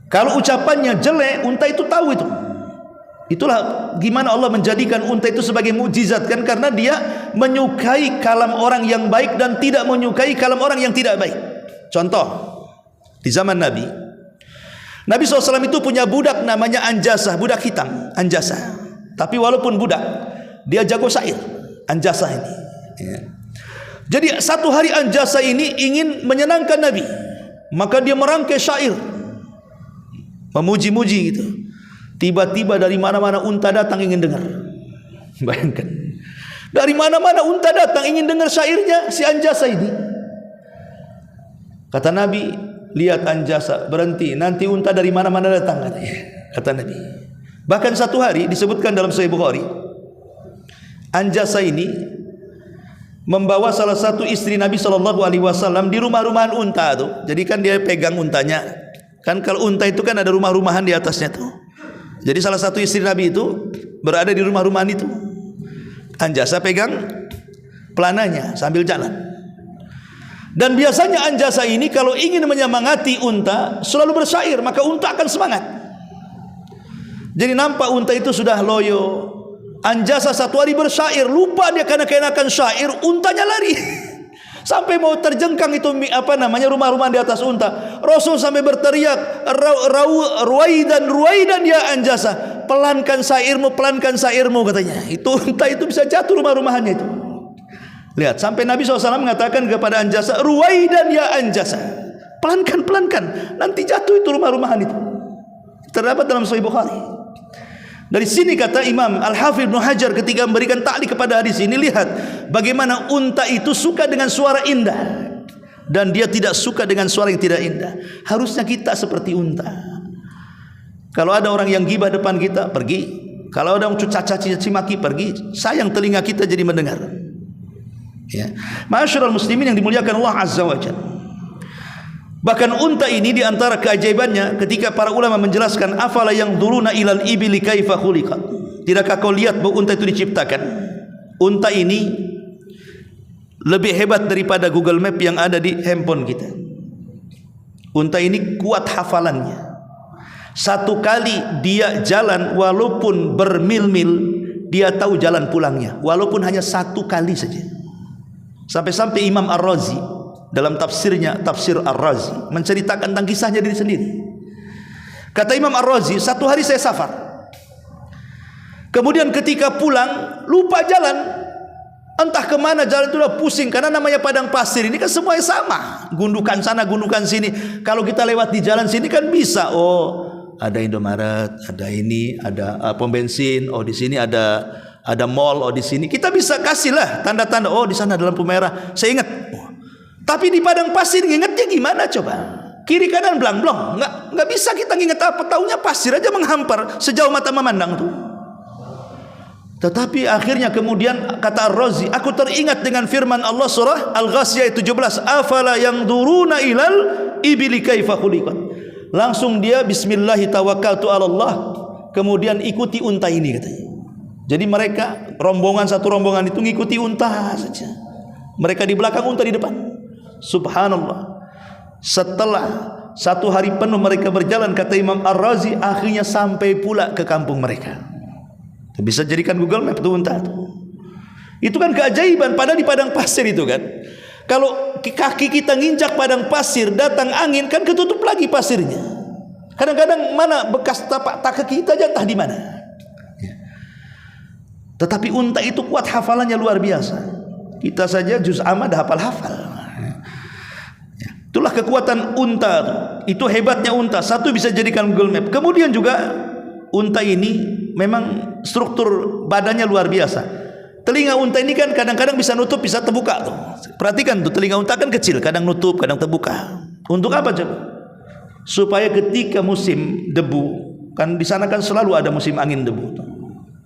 Kalau ucapannya jelek, unta itu tahu itu. Itulah gimana Allah menjadikan unta itu sebagai mukjizat kan, karena dia menyukai kalam orang yang baik dan tidak menyukai kalam orang yang tidak baik. Contoh, di zaman Nabi SAW itu punya budak namanya Anjasah, budak hitam, Anjasah. Tapi walaupun budak, dia jago syair, Anjasah ini. Ya. Jadi satu hari Anjasah ini ingin menyenangkan Nabi, maka dia merangkai syair, memuji-muji gitu. Tiba-tiba dari mana-mana unta datang ingin dengar. Bayangkan, dari mana-mana unta datang ingin dengar syairnya si Anjasah ini. Kata Nabi, lihat Anjasah, berhenti, nanti unta dari mana-mana datang, katanya. Kata Nabi. Bahkan satu hari disebutkan dalam Sahih Bukhari, Anjasah ini membawa salah satu istri Nabi SAW di rumah-rumahan unta tuh. Jadi kan dia pegang untanya. Kan kalau unta itu kan ada rumah-rumahan di atasnya tuh. Jadi salah satu istri Nabi itu berada di rumah-rumahan itu. Anjasah pegang pelananya sambil jalan. Dan biasanya Anjasah ini kalau ingin menyemangati unta selalu bersyair, maka unta akan semangat. Jadi nampak unta itu sudah loyo. Anjasah satu hari bersyair, lupa dia karena kenakan syair, untanya lari. Sampai mau terjengkang itu rumah-rumah di atas unta. Rasul sampai berteriak, ruwaidan ya Anjasah, pelankan syairmu katanya. Itu unta itu bisa jatuh rumah-rumahannya itu. Lihat, sampai Nabi SAW mengatakan kepada Anjasah, ruwaidan ya Anjasah, pelankan, nanti jatuh itu rumah-rumahan itu. Terdapat dalam Sahih Bukhari. Dari sini kata Imam Al-Hafidh Ibnu Hajar ketika memberikan ta'liq kepada hadis ini, lihat bagaimana unta itu suka dengan suara indah. dan dia tidak suka dengan suara yang tidak indah. Harusnya kita seperti unta. Kalau ada orang yang gibah depan kita, pergi. Kalau ada yang caci maki, pergi. Sayang telinga kita jadi mendengar. Ya. Ma'asyiral muslimin yang dimuliakan Allah Azza wa Jalla. Bahkan unta ini di antara keajaibannya ketika para ulama menjelaskan afala yang duruna ilal ibili kaifa khuliqat. Tidakkah kau lihat bahwa unta itu diciptakan? Unta ini lebih hebat daripada Google Map yang ada di handphone kita. Unta ini kuat hafalannya. Satu kali dia jalan walaupun bermil-mil, dia tahu jalan pulangnya walaupun hanya satu kali saja. Sampai-sampai Imam Ar-Razi dalam tafsirnya, Tafsir Ar-Razi, menceritakan tentang kisahnya diri sendiri. Kata Imam Ar-Razi, satu hari saya safar, kemudian ketika pulang lupa jalan. Entah kemana jalan itu udah pusing, karena namanya padang pasir ini kan semuanya sama, gundukan sana gundukan sini. Kalau kita lewat di jalan sini kan bisa, oh ada Indomaret, ada ini, ada pom bensin, oh di sini ada mall, oh di sini kita bisa kasihlah tanda-tanda, oh di sana ada lampu merah, saya ingat. Tapi di padang pasir ngingetnya gimana coba? Kiri kanan belang-belong, nggak bisa kita nginget apa, taunya pasir aja menghampar sejauh mata memandang tuh. Tetapi akhirnya kemudian kata Ar-Razi, aku teringat dengan firman Allah surah Al-Ghasyiyah 17, afala yang duruna ilal ibili kaifa khuliqat. Langsung dia bismillahi tawakkaltu ala Allah, kemudian ikuti unta ini katanya. Jadi mereka satu rombongan itu ngikuti unta saja. Mereka di belakang, unta di depan. Subhanallah. Setelah satu hari penuh mereka berjalan, kata Imam Ar-Razi, akhirnya sampai pula ke kampung mereka. Bisa jadikan Google Map itu unta itu. Itu kan keajaiban, padahal di padang pasir itu kan. Kalau kaki kita nginjak padang pasir, datang angin kan ketutup lagi pasirnya. Kadang-kadang mana bekas tapak kaki kita aja entah di mana. Tetapi unta itu kuat hafalannya luar biasa. Kita saja juz amma dah hafal-hafal. Itulah kekuatan unta. Itu hebatnya unta. Satu bisa jadikan Google Map. Kemudian juga unta ini memang struktur badannya luar biasa. Telinga unta ini kan kadang-kadang bisa nutup, bisa terbuka tuh. Perhatikan tuh, telinga unta kan kecil, kadang nutup, kadang terbuka. Untuk apa coba? Supaya ketika musim debu, kan di sana kan selalu ada musim angin debu tuh,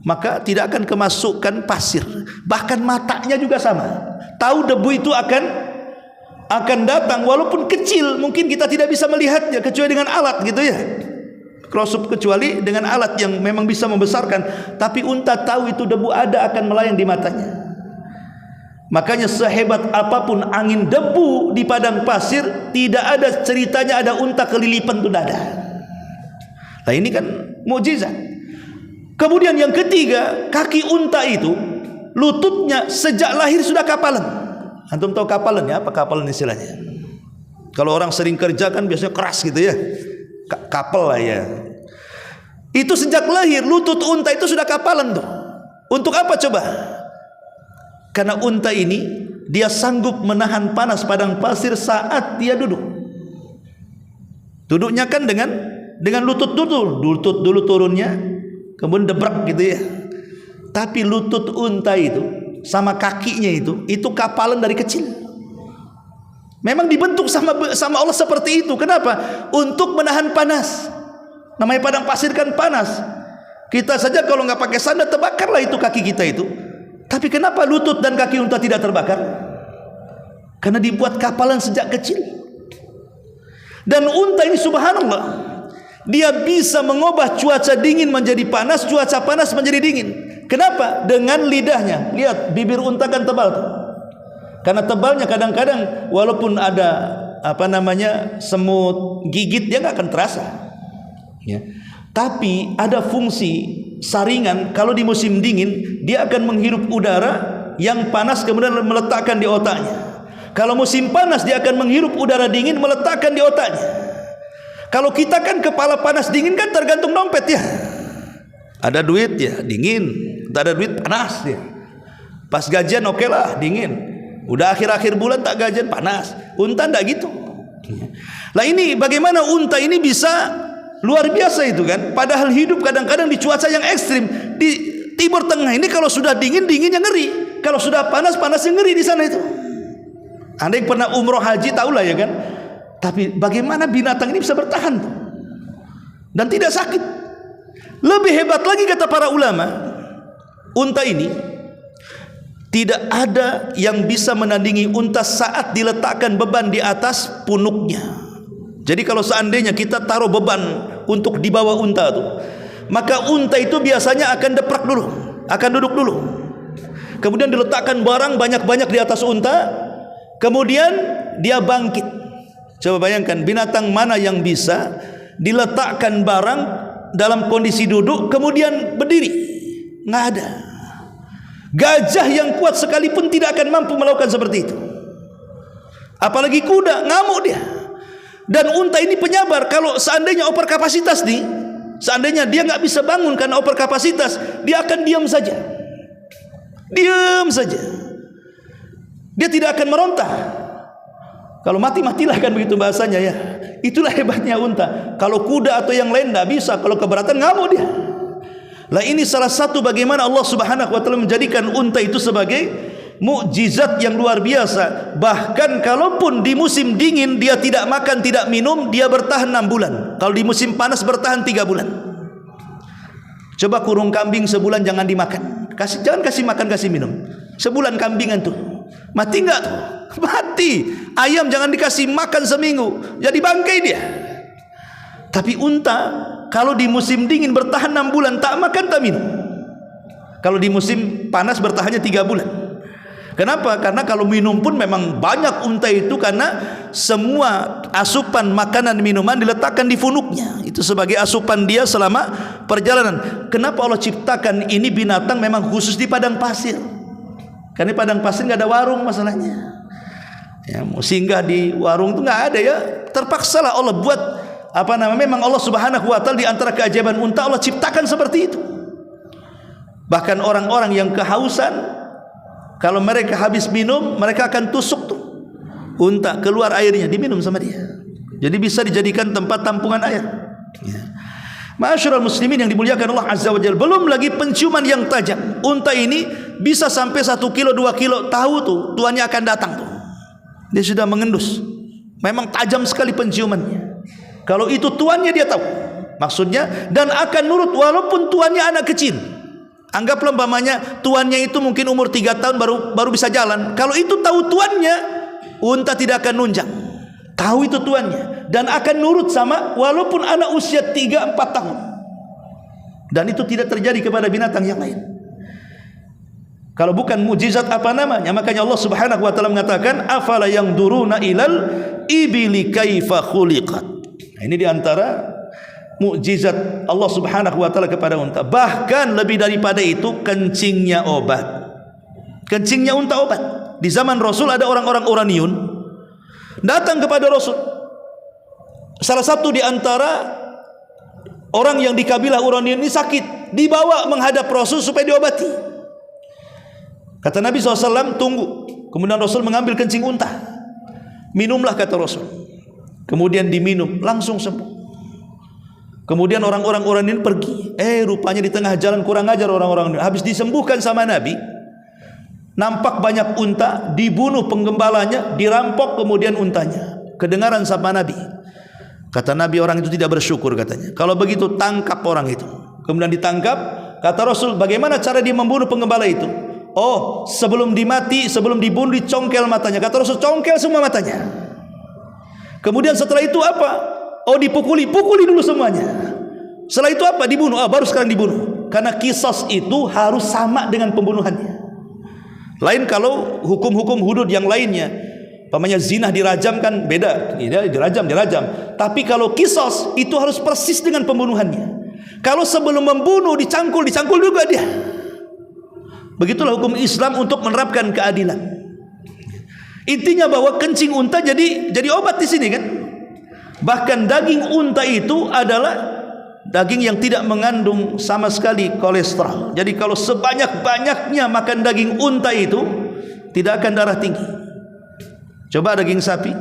maka tidak akan kemasukan pasir. Bahkan matanya juga sama. Tahu debu itu akan datang walaupun kecil, mungkin kita tidak bisa melihatnya kecuali dengan alat gitu ya. Close-up, kecuali dengan alat yang memang bisa membesarkan. Tapi unta tahu itu debu ada akan melayang di matanya. Makanya sehebat apapun angin debu di padang pasir, tidak ada ceritanya ada unta kelilipan itu dada. Nah ini kan mukjizat. Kemudian yang ketiga, kaki unta itu lututnya sejak lahir sudah kapalan. Antum tahu kapalan ya? Apa kapalan istilahnya? Kalau orang sering kerja kan biasanya keras gitu ya, kapal lah ya. Itu sejak lahir lutut unta itu sudah kapalan tuh. Untuk apa coba? Karena unta ini dia sanggup menahan panas padang pasir saat dia duduk. Duduknya kan dengan lutut dulu turunnya, kemudian debrak gitu ya. Tapi lutut unta itu sama kakinya itu kapalan dari kecil. Memang dibentuk sama Allah seperti itu. Kenapa? Untuk menahan panas. Namanya padang pasir kan panas. Kita saja kalau nggak pakai sandal terbakarlah itu kaki kita itu. Tapi kenapa lutut dan kaki unta tidak terbakar? Karena dibuat kapalan sejak kecil. Dan unta ini subhanallah, dia bisa mengubah cuaca dingin menjadi panas, cuaca panas menjadi dingin. Kenapa? Dengan lidahnya. Lihat, bibir unta kan tebal tuh. Karena tebalnya kadang-kadang walaupun ada semut gigit, dia nggak akan terasa ya. Tapi ada fungsi saringan. Kalau di musim dingin dia akan menghirup udara yang panas kemudian meletakkan di otaknya. Kalau musim panas dia akan menghirup udara dingin meletakkan di otaknya. Kalau kita kan kepala panas dingin kan tergantung dompet ya. Ada duit ya dingin, tak ada duit panas ya. Pas gajian oke lah dingin. Udah akhir-akhir bulan tak gajian panas. Unta enggak gitu. Lah ini bagaimana unta ini bisa luar biasa itu kan. Padahal hidup kadang-kadang di cuaca yang ekstrim. Di Timur Tengah ini kalau sudah dingin, dinginnya ngeri. Kalau sudah panas, panasnya ngeri di sana itu. Anda yang pernah umroh haji tahulah ya kan. Tapi bagaimana binatang ini bisa bertahan dan tidak sakit? Lebih hebat lagi kata para ulama, unta ini tidak ada yang bisa menandingi unta saat diletakkan beban di atas punuknya. Jadi kalau seandainya kita taruh beban untuk dibawa unta itu, maka unta itu biasanya akan deprak dulu, akan duduk dulu. Kemudian diletakkan barang banyak-banyak di atas unta, kemudian dia bangkit. Coba bayangkan binatang mana yang bisa diletakkan barang dalam kondisi duduk kemudian berdiri? Nggak ada. Gajah yang kuat sekalipun tidak akan mampu melakukan seperti itu. Apalagi kuda, ngamuk dia. Dan unta ini penyabar. Kalau seandainya over kapasitas nih, seandainya dia nggak bisa bangun karena over kapasitas, dia akan diam saja. Diam saja. Dia tidak akan meronta. Kalau mati-matilah kan begitu bahasanya ya. Itulah hebatnya unta. Kalau kuda atau yang lain tidak bisa. Kalau keberatan ngamuk dia. Lah ini salah satu bagaimana Allah Subhanahu wa taala menjadikan unta itu sebagai mukjizat yang luar biasa. Bahkan kalaupun di musim dingin dia tidak makan, tidak minum, dia bertahan 6 bulan. Kalau di musim panas bertahan 3 bulan. Coba kurung kambing sebulan jangan dimakan. Jangan kasih makan, kasih minum. Sebulan kambingan tuh. Mati enggak tuh? Mati. Ayam jangan dikasih makan seminggu, jadi bangkai dia. Tapi unta kalau di musim dingin bertahan 6 bulan tak makan tak minum. Kalau di musim panas bertahannya 3 bulan. Kenapa? Karena kalau minum pun memang banyak unta itu karena semua asupan makanan minuman diletakkan di funuknya. Itu sebagai asupan dia selama perjalanan. Kenapa Allah ciptakan ini binatang memang khusus di padang pasir? Karena di padang pasir nggak ada warung masalahnya. Ya, mau singgah di warung itu nggak ada ya. Terpaksalah Allah buat memang Allah Subhanahu wa taala di antara keajaiban unta Allah ciptakan seperti itu. Bahkan orang-orang yang kehausan, kalau mereka habis minum, mereka akan tusuk tuh unta, keluar airnya, diminum sama dia. Jadi bisa dijadikan tempat tampungan air. Ya. Ma'asyiral muslimin yang dimuliakan Allah Azza wa Jalla, belum lagi penciuman yang tajam. Unta ini bisa sampai 1 kilo 2 kilo, tahu tuh tuannya akan datang tuh. Dia sudah mengendus. Memang tajam sekali penciumannya. Kalau itu tuannya dia tahu maksudnya, dan akan nurut walaupun tuannya anak kecil. Anggaplah umpamanya tuannya itu mungkin umur 3 tahun baru bisa jalan. Kalau itu tahu tuannya, unta tidak akan nunjang. Tahu itu tuannya dan akan nurut sama walaupun anak usia 3-4 tahun. Dan itu tidak terjadi kepada binatang yang lain. Kalau bukan mukjizat apa namanya? Makanya Allah Subhanahu wa taala mengatakan, afala yanzuruna ilal ibili kaifa khuliqat. Nah, ini diantara mukjizat Allah Subhanahu wa taala kepada unta. Bahkan lebih daripada itu, kencingnya obat. Kencingnya unta obat. Di zaman Rasul ada orang-orang Uraniun datang kepada Rasul. Salah satu di antara orang yang di kabilah Uraniun ini sakit, dibawa menghadap Rasul supaya diobati. Kata Nabi SAW, tunggu. Kemudian Rasul mengambil kencing unta. Minumlah kata Rasul. Kemudian diminum, langsung sembuh. Kemudian orang-orang ini pergi. Rupanya di tengah jalan kurang ajar orang-orang ini. Habis disembuhkan sama Nabi, nampak banyak unta, dibunuh penggembalanya, dirampok kemudian untanya. Kedengaran sama Nabi. Kata Nabi, orang itu tidak bersyukur katanya. Kalau begitu tangkap orang itu. Kemudian ditangkap. Kata Rasul, bagaimana cara dia membunuh penggembala itu? Oh, sebelum dibunuh dicongkel matanya. Kata Rasul, congkel semua matanya. Kemudian setelah itu apa? Oh, pukuli dulu semuanya. Setelah itu apa? Dibunuh. Baru sekarang dibunuh. Karena qisas itu harus sama dengan pembunuhannya. Lain kalau hukum-hukum hudud yang lainnya, umpamanya zina dirajam kan beda. Dirajam. Tapi kalau qisas itu harus persis dengan pembunuhannya. Kalau sebelum membunuh dicangkul juga dia. Begitulah hukum Islam untuk menerapkan keadilan. Intinya bahwa kencing unta jadi obat di sini kan. Bahkan daging unta itu adalah daging yang tidak mengandung sama sekali kolesterol. Jadi kalau sebanyak-banyaknya makan daging unta itu tidak akan darah tinggi. Coba daging sapi,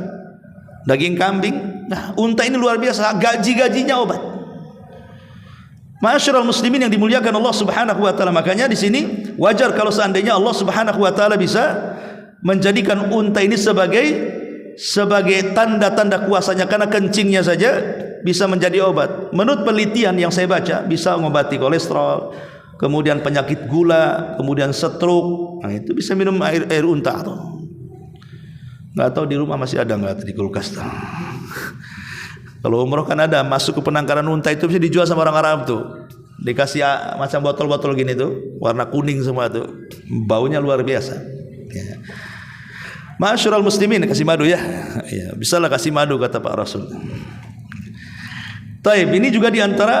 daging kambing. Nah, unta ini luar biasa, gaji-gajinya obat. Ma'asyiral muslimin yang dimuliakan Allah Subhanahu wa taala, makanya di sini wajar kalau seandainya Allah Subhanahu wa taala bisa menjadikan unta ini sebagai tanda-tanda kuasanya, karena kencingnya saja bisa menjadi obat. Menurut penelitian yang saya baca, bisa mengobati kolesterol, kemudian penyakit gula, kemudian stroke. Nah, itu bisa minum air unta tuh. Nggak tahu di rumah masih ada nggak di kulkas tuh. Kalau umroh kan ada, masuk ke penangkaran unta itu bisa dijual sama orang Arab tuh. Dikasih macam botol-botol gini tuh, warna kuning semua tuh, baunya luar biasa. Ya. Ma'asyiral muslimin, kasih madu ya. Ya, bisalah kasih madu kata Pak Rasul. Taib, ini juga diantara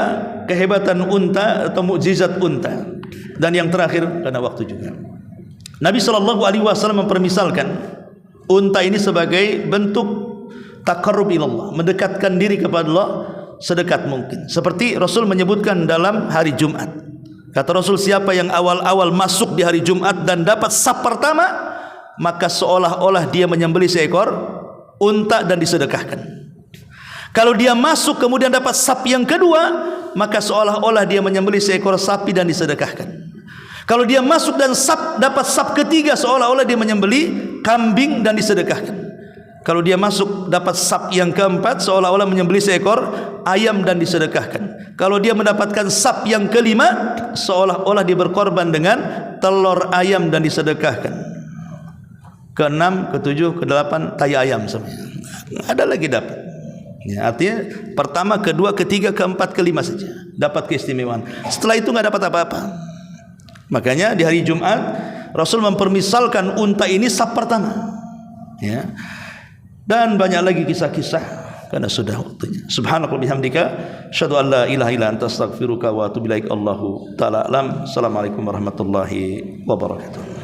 kehebatan unta atau mukjizat unta. Dan yang terakhir, karena waktu juga, Nabi SAW mempermisalkan unta ini sebagai bentuk taqarrub ilallah, mendekatkan diri kepada Allah sedekat mungkin. Seperti Rasul menyebutkan dalam hari Jumat, kata Rasul, siapa yang awal-awal masuk di hari Jumat dan dapat saf pertama, maka seolah-olah dia menyembelih seekor unta dan disedekahkan. Kalau dia masuk kemudian dapat saf yang kedua, maka seolah-olah dia menyembelih seekor sapi dan disedekahkan. Kalau dia masuk dan dapat saf ketiga, seolah-olah dia menyembelih kambing dan disedekahkan. Kalau dia masuk dapat saf yang keempat, seolah-olah menyembelih seekor ayam dan disedekahkan. Kalau dia mendapatkan saf yang kelima, seolah-olah dia berkorban dengan telur ayam dan disedekahkan. Keenam, ketujuh, kedelapan, tai ayam semuanya. Ada lagi dapat. Ya, artinya pertama, kedua, ketiga, keempat, kelima saja dapat keistimewaan. Setelah itu nggak dapat apa-apa. Makanya di hari Jumat Rasul mempermisalkan unta ini saf pertama. Ya. Dan banyak lagi kisah-kisah karena sudah waktunya. Subhanallah bihamdika, asyhadu an la ilaha illa anta astaghfiruka wa atubu ilaik. Allahu taala alam. Assalamualaikum warahmatullahi wabarakatuh.